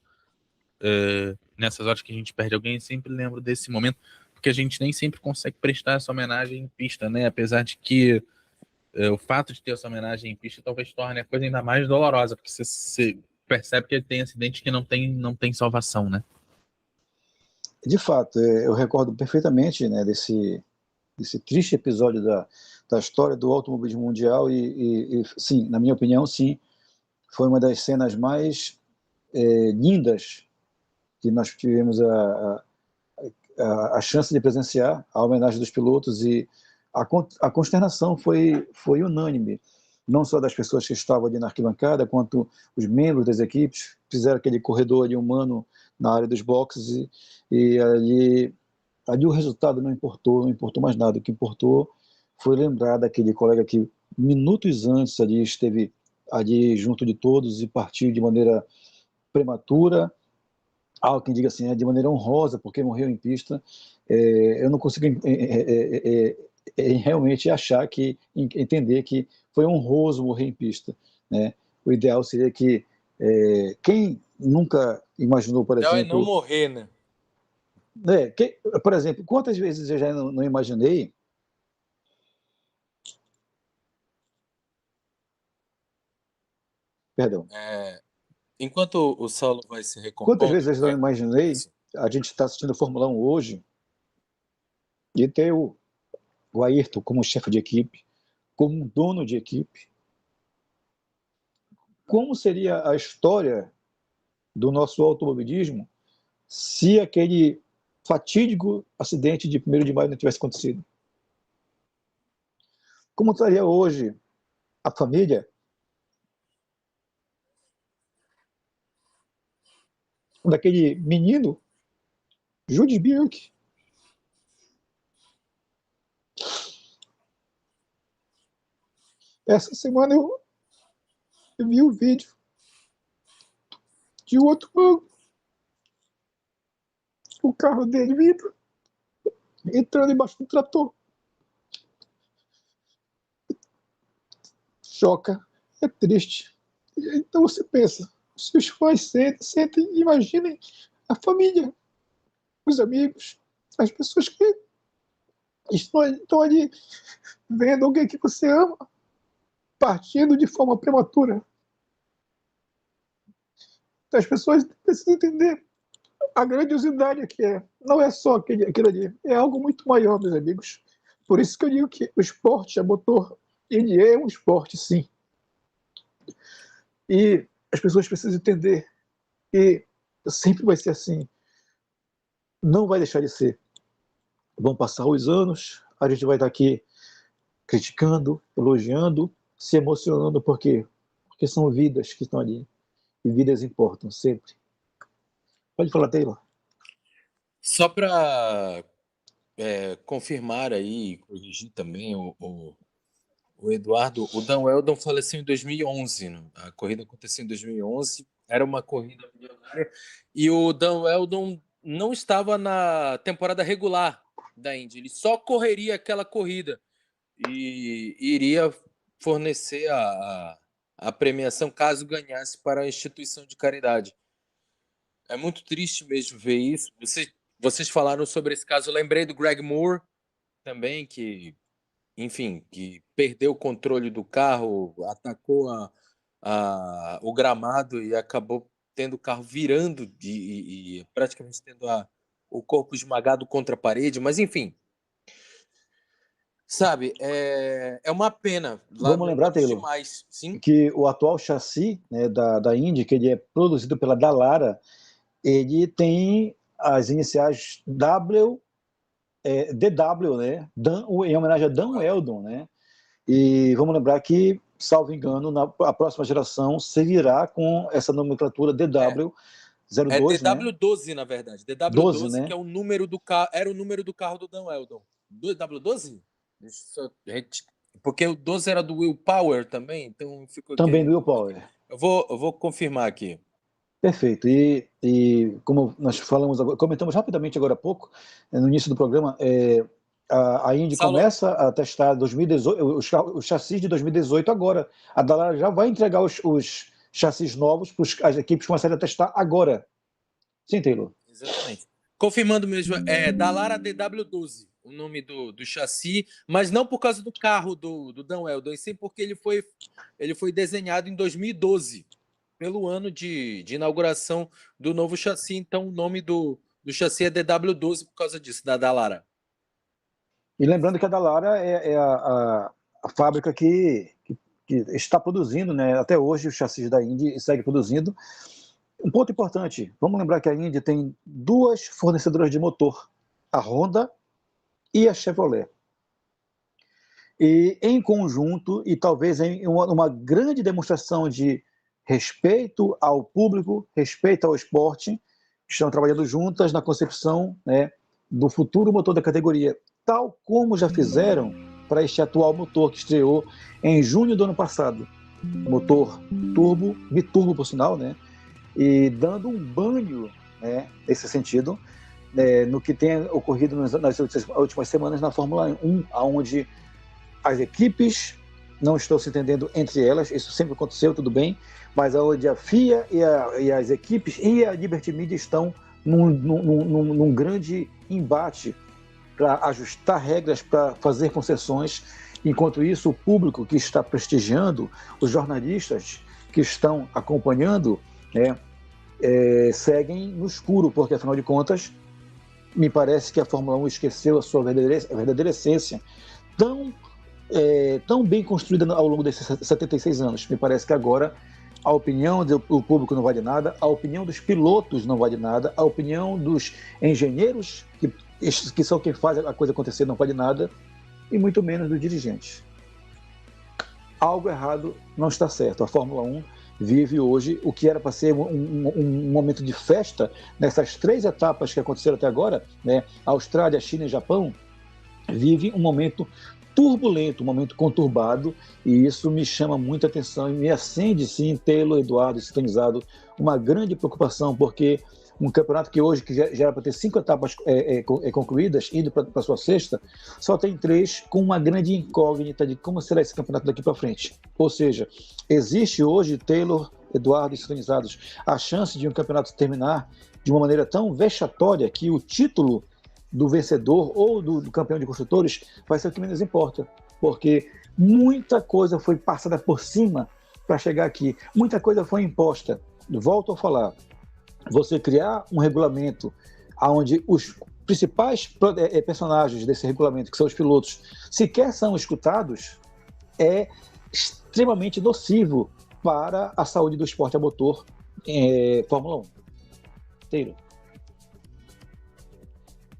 Nessas horas que a gente perde alguém, sempre lembro desse momento, porque a gente nem sempre consegue prestar essa homenagem em pista, né? Apesar de que o fato de ter essa homenagem em pista talvez torne a coisa ainda mais dolorosa, porque você percebe que ele tem acidente que não tem salvação, né? De fato, eu recordo perfeitamente, né, desse triste episódio da história do automobilismo mundial e, sim, na minha opinião, sim, foi uma das cenas mais lindas que nós tivemos a chance de presenciar, a homenagem dos pilotos, e a consternação foi unânime, não só das pessoas que estavam ali na arquibancada, quanto os membros das equipes. Fizeram aquele corredor ali humano na área dos boxes, e ali o resultado não importou mais nada. O que importou foi lembrar daquele colega que minutos antes ali esteve ali junto de todos e partiu de maneira prematura. Há quem diga assim, de maneira honrosa, porque morreu em pista. Eu não consigo realmente entender que foi honroso morrer em pista, né? O ideal seria que quem nunca imaginou, por exemplo... É não morrer, né? Por exemplo, quantas vezes eu já não imaginei... Perdão. Enquanto o Saulo vai se recompondo... Quantas vezes eu já não imaginei, a gente está assistindo a Fórmula 1 hoje, e ter o Ayrton como chefe de equipe, como um dono de equipe. Como seria a história do nosso automobilismo se aquele fatídico acidente de 1º de maio não tivesse acontecido? Como estaria hoje a família daquele menino, Jules Bianchi? Essa semana eu vi um vídeo de outro ângulo, o carro dele vindo, entrando embaixo do trator. Choca, é triste. Então você pensa, se os pais sentem, imaginem a família, os amigos, as pessoas que estão ali vendo alguém que você ama partindo de forma prematura. Então, as pessoas precisam entender a grandiosidade que é. Não é só aquilo ali, é algo muito maior, meus amigos. Por isso que eu digo que o esporte a motor, ele é um esporte, sim. E as pessoas precisam entender que sempre vai ser assim. Não vai deixar de ser. Vão passar os anos, a gente vai estar aqui criticando, elogiando, se emocionando, por quê? Porque são vidas que estão ali. E vidas importam, sempre. Pode falar, Taylor. Só para confirmar aí, corrigir também o Eduardo, o Dan Weldon faleceu em 2011, né? A corrida aconteceu em 2011, era uma corrida milionária, e o Dan Weldon não estava na temporada regular da Indy, ele só correria aquela corrida e iria fornecer a premiação caso ganhasse para a instituição de caridade. É muito triste mesmo ver isso. Vocês falaram sobre esse caso, eu lembrei do Greg Moore também, que perdeu o controle do carro, atacou o gramado e acabou tendo o carro virando e praticamente tendo o corpo esmagado contra a parede, mas enfim. Sabe, é uma pena. Vamos lembrar, Taylor, demais. Sim? Que o atual chassi, né, da Indy, que ele é produzido pela Dallara, ele tem as iniciais DW, né, em homenagem a Dan Weldon, né? E vamos lembrar que salvo engano, a próxima geração seguirá com essa nomenclatura DW02. É DW12, né? Na verdade. DW12, 12, né? que é o número do carro, era o número do carro do Dan Weldon. DW12? Porque o 12 era do Will Power também, então ficou também do Will Power. Eu vou confirmar aqui. Perfeito. E como nós comentamos rapidamente agora há pouco, no início do programa, a Indy começa a testar 2018, os chassis de 2018 agora. A Dallara já vai entregar os chassis novos para as equipes começarem a testar agora. Sim, Taylor? Exatamente. Confirmando mesmo, é Dallara DW12, o nome do chassi, mas não por causa do carro do Dan Weldon, e sim porque ele foi desenhado em 2012, pelo ano de inauguração do novo chassi. Então o nome do chassi é DW12 por causa disso, da Dallara. E lembrando que a Dallara é a fábrica que está produzindo, né, até hoje os chassis da Indy e segue produzindo. Um ponto importante, vamos lembrar que a Indy tem 2 fornecedoras de motor, a Honda e a Chevrolet. E em conjunto, e talvez em uma grande demonstração de respeito ao público, respeito ao esporte, estão trabalhando juntas na concepção, né, do futuro motor da categoria, tal como já fizeram para este atual motor que estreou em junho do ano passado. Motor turbo, biturbo por sinal, né? E dando um banho, né, nesse sentido, no que tem ocorrido nas últimas semanas na Fórmula 1, onde as equipes não estão se entendendo entre elas, isso sempre aconteceu, tudo bem, mas onde a FIA e as equipes e a Liberty Media estão num grande embate para ajustar regras, para fazer concessões. Enquanto isso, o público que está prestigiando, os jornalistas que estão acompanhando, né, seguem no escuro, porque, afinal de contas, me parece que a Fórmula 1 esqueceu a sua verdadeira essência, tão bem construída ao longo desses 76 anos. Me parece que agora a opinião do público não vale nada, a opinião dos pilotos não vale nada, a opinião dos engenheiros, que são quem faz a coisa acontecer, não vale nada, e muito menos dos dirigentes. Algo errado não está certo. A Fórmula 1 vive hoje o que era para ser um momento de festa nessas 3 etapas que aconteceram até agora, né? Austrália, China e Japão, vive um momento turbulento, um momento conturbado, e isso me chama muita atenção e me acende, sim, Taylor, Eduardo, sintonizado, uma grande preocupação, porque um campeonato que hoje, que já era para ter 5 etapas concluídas, indo para a sua 6ª, só tem 3, com uma grande incógnita de como será esse campeonato daqui para frente. Ou seja, existe hoje, Taylor, Eduardo e sintonizados, a chance de um campeonato terminar de uma maneira tão vexatória que o título do vencedor ou do campeão de construtores vai ser o que menos importa, porque muita coisa foi passada por cima para chegar aqui, muita coisa foi imposta. Volto a falar, você criar um regulamento onde os principais personagens desse regulamento, que são os pilotos, sequer são escutados, é extremamente nocivo para a saúde do esporte a motor Fórmula 1. Taylor.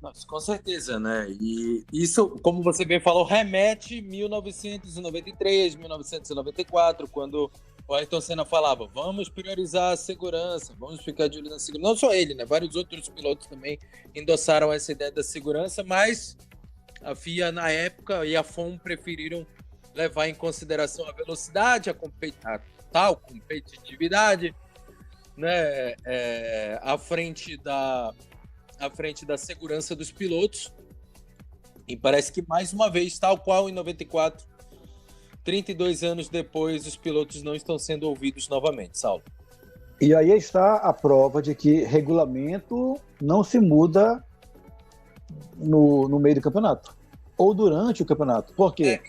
Nossa, com certeza, né? E isso, como você bem falou, remete 1993, 1994, quando o Ayrton Senna falava, vamos priorizar a segurança, vamos ficar de olho na segurança. Não só ele, né? Vários outros pilotos também endossaram essa ideia da segurança, mas a FIA, na época, e a FOM preferiram levar em consideração a velocidade, a tal competitividade, né? À frente da segurança dos pilotos. E parece que, mais uma vez, tal qual em 94, 32 anos depois, os pilotos não estão sendo ouvidos novamente, Saulo. E aí está a prova de que regulamento não se muda no meio do campeonato, ou durante o campeonato. Por quê?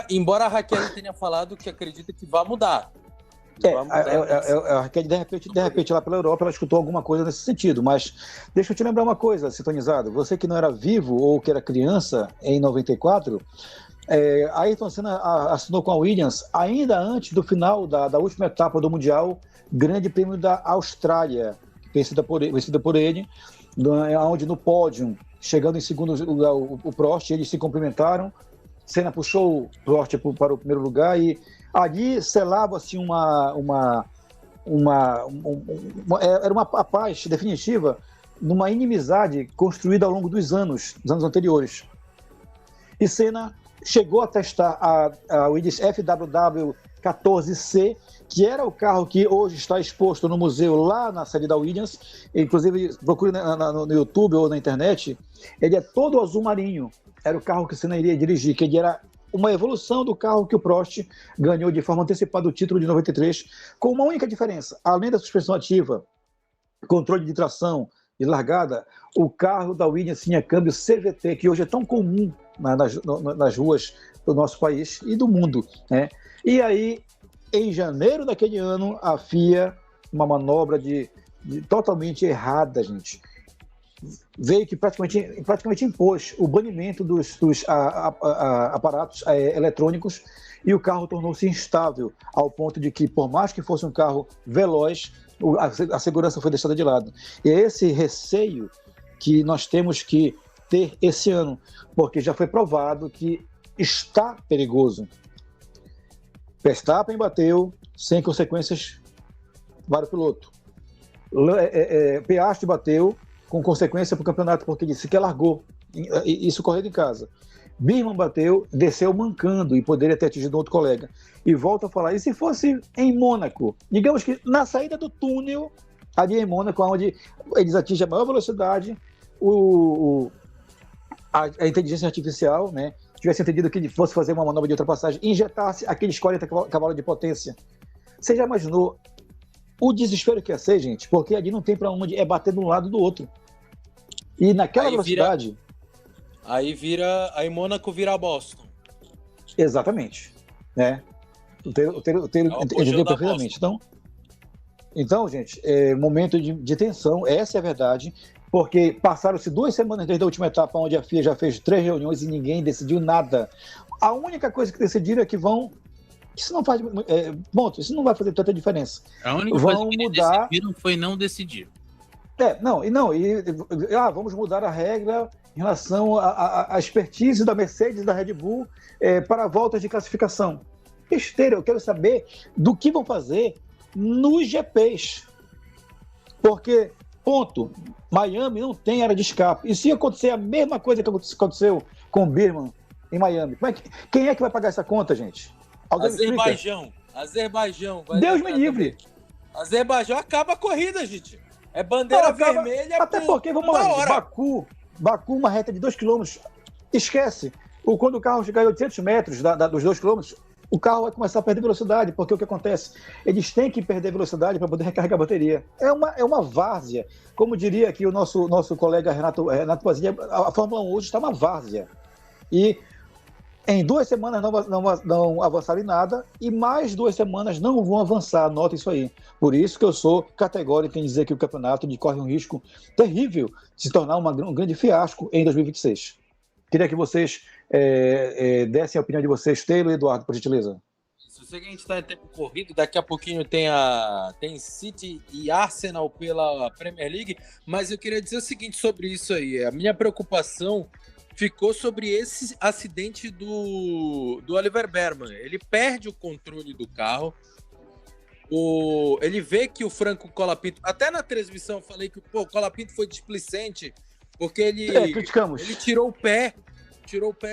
Embora a Raquel tenha falado que acredita que vai mudar. A Raquel, de repente, lá pela Europa, ela escutou alguma coisa nesse sentido, mas deixa eu te lembrar uma coisa, sintonizado, você que não era vivo ou que era criança em 94, Ayrton Senna assinou com a Williams ainda antes do final da última etapa do Mundial, Grande Prêmio da Austrália, vencida por ele, onde no pódio, chegando em segundo lugar o Prost, eles se cumprimentaram, Senna puxou o Prost para o primeiro lugar e ali selava-se era uma paz definitiva numa inimizade construída ao longo dos anos anteriores. E Senna chegou a testar a Williams FWW14C, que era o carro que hoje está exposto no museu lá na sede da Williams. Inclusive, procure no YouTube ou na internet, ele é todo azul marinho. Era o carro que o Senna iria dirigir, que ele era uma evolução do carro que o Prost ganhou de forma antecipada o título de 93, com uma única diferença. Além da suspensão ativa, controle de tração e largada, o carro da Williams tinha câmbio CVT, que hoje é tão comum nas ruas do nosso país e do mundo, né? E aí, em janeiro daquele ano, a FIA, uma manobra totalmente errada, gente, veio que praticamente impôs o banimento dos aparatos eletrônicos, e o carro tornou-se instável, ao ponto de que, por mais que fosse um carro veloz, a segurança foi deixada de lado. E é esse receio que nós temos que ter esse ano, porque já foi provado que está perigoso. Verstappen bateu sem consequências para o piloto. Piastri bateu com consequência para o campeonato, porque disse que largou, isso correndo em casa. Birman bateu, desceu mancando e poderia ter atingido outro colega. E volto a falar, e se fosse em Mônaco? Digamos que na saída do túnel, ali em Mônaco, onde eles atingem a maior velocidade, a inteligência artificial, né, tivesse entendido que ele fosse fazer uma manobra de ultrapassagem, injetasse aqueles 40 cavalos de potência. Você já imaginou o desespero que ia ser, gente? Porque ali não tem para onde, é bater de um lado do outro. E naquela velocidade... Aí Mônaco vira Boston. Exatamente. Né? Entendeu perfeitamente. Então, gente, é momento de tensão, essa é a verdade, porque passaram-se 2 semanas desde a última etapa, onde a FIA já fez 3 reuniões e ninguém decidiu nada. A única coisa que decidiram é que isso não faz... isso não vai fazer tanta diferença. A única coisa que eles decidiram foi não decidir. Vamos mudar a regra em relação à expertise da Mercedes e da Red Bull para voltas de classificação. Besteira, eu quero saber do que vão fazer nos GPs. Porque, Miami não tem área de escape. E se acontecer a mesma coisa que aconteceu com o Birman em Miami, quem é que vai pagar essa conta, gente? Azerbaijão. Deus me livre. Azerbaijão acaba a corrida, gente. É bandeira vermelha. Até porque, vamos lá, Baku, uma reta de 2 km, esquece. Quando o carro chegar a 800 metros dos 2 km, o carro vai começar a perder velocidade, porque o que acontece? Eles têm que perder velocidade para poder recarregar a bateria. É uma várzea. Como diria aqui o nosso colega Renato Pazinha, a Fórmula 1 hoje está uma várzea. E em 2 semanas não avançaram em nada, e mais 2 semanas não vão avançar, nota isso aí. Por isso que eu sou categórico em dizer que o campeonato corre um risco terrível de se tornar um grande fiasco em 2026. Queria que vocês dessem a opinião de vocês, Taylor e Eduardo, por gentileza. Eu sei que a gente está em tempo corrido, daqui a pouquinho tem City e Arsenal pela Premier League, mas eu queria dizer o seguinte sobre isso aí. A minha preocupação ficou sobre esse acidente do Oliver Berman. Ele perde o controle do carro, ele vê que o Franco Colapinto, até na transmissão eu falei que o Colapinto foi displicente, porque ele tirou o pé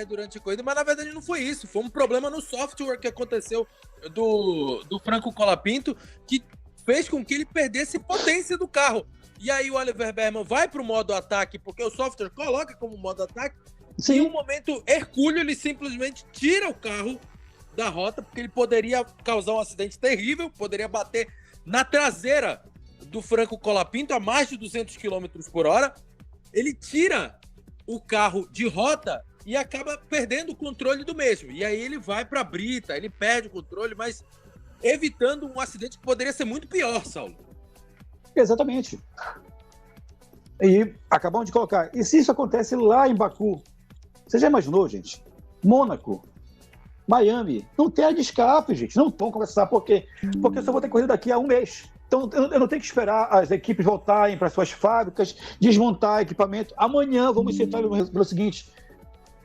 durante a corrida, mas na verdade não foi isso, foi um problema no software que aconteceu do Franco Colapinto, que fez com que ele perdesse potência do carro. E aí o Oliver Berman vai para o modo ataque, porque o software coloca como modo ataque. Sim. E um momento hercúleo, ele simplesmente tira o carro da rota, porque ele poderia causar um acidente terrível, poderia bater na traseira do Franco Colapinto a mais de 200 km por hora. Ele tira o carro de rota e acaba perdendo o controle do mesmo. E aí ele vai para a brita, ele perde o controle, mas evitando um acidente que poderia ser muito pior, Saulo. Exatamente. E acabamos de colocar. E se isso acontece lá em Baku? Você já imaginou, gente? Mônaco, Miami, não tem área de escape, gente. Não vão conversar. Por quê? Porque eu só vou ter corrida daqui a 1 mês. Então eu não tenho que esperar as equipes voltarem para suas fábricas, desmontar equipamento. Amanhã vamos sentar pelo seguinte: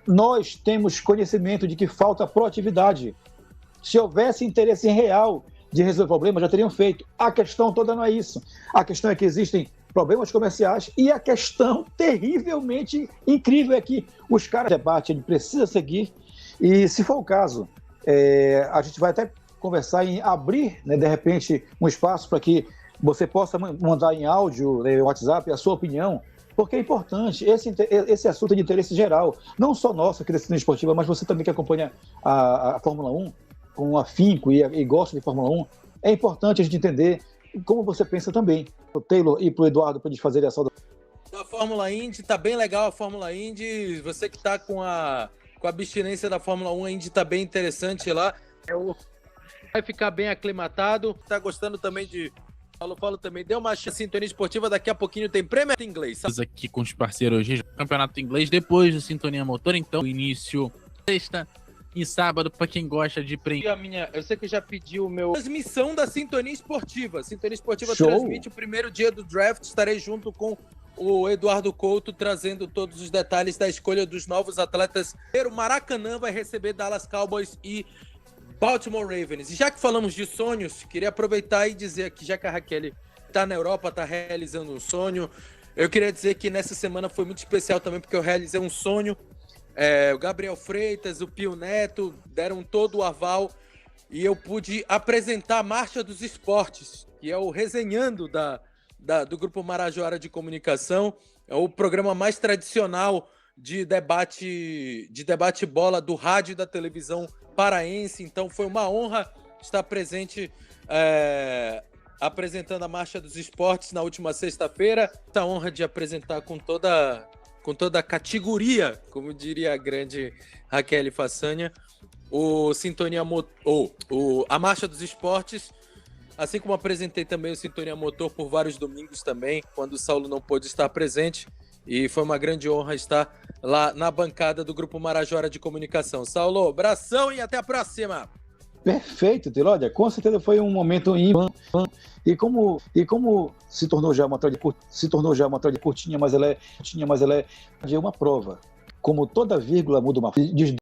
Nós temos conhecimento de que falta proatividade. Se houvesse interesse real de resolver o problema, já teriam feito. A questão toda não é isso. A questão é que existem problemas comerciais e a questão terrivelmente incrível é que os caras de debate, ele precisa seguir e, se for o caso, a gente vai até conversar em abrir, né, de repente, um espaço para que você possa mandar em áudio, no WhatsApp, a sua opinião, porque é importante. Esse assunto é de interesse geral, não só nosso aqui da Sintonia Esportiva, mas você também que acompanha a Fórmula 1 com afinco e gosta de Fórmula 1, é importante a gente entender como você pensa também. O Taylor e pro Eduardo para eles fazerem a saudação. A Fórmula Indy, tá bem legal a Fórmula Indy. Você que tá com a abstinência da Fórmula 1, a Indy tá bem interessante lá. Vai ficar bem aclimatado. Tá gostando também de... Falo também, deu uma chance. Sintonia Esportiva, daqui a pouquinho tem prêmio em inglês. Aqui com os parceiros hoje, Campeonato Inglês, depois do Sintonia Motor, então, início sexta e sábado, para quem gosta de prêmio. Eu sei que já pedi o meu... Transmissão da Sintonia Esportiva. Sintonia Esportiva Show. Transmite o primeiro dia do draft. Estarei junto com o Eduardo Couto, trazendo todos os detalhes da escolha dos novos atletas. O Maracanã vai receber Dallas Cowboys e Baltimore Ravens. E já que falamos de sonhos, queria aproveitar e dizer que já que a Raquel está na Europa, está realizando um sonho, eu queria dizer que nessa semana foi muito especial também, porque eu realizei um sonho. O Gabriel Freitas, o Pio Neto deram todo o aval e eu pude apresentar a Marcha dos Esportes, que é o resenhando do Grupo Marajoara de Comunicação. É o programa mais tradicional de debate bola do rádio e da televisão paraense. Então foi uma honra estar presente apresentando a Marcha dos Esportes na última sexta-feira. Essa honra de apresentar com toda a categoria, como diria a grande Raquel Façanha, a Marcha dos Esportes, assim como apresentei também o Sintonia Motor por vários domingos também, quando o Saulo não pôde estar presente, e foi uma grande honra estar lá na bancada do Grupo Marajoara de Comunicação. Saulo, abração e até a próxima! Perfeito, Tilódia. Com certeza foi um momento ímpar. E como se tornou já uma curtinha, mas ela é uma prova. Como toda vírgula muda uma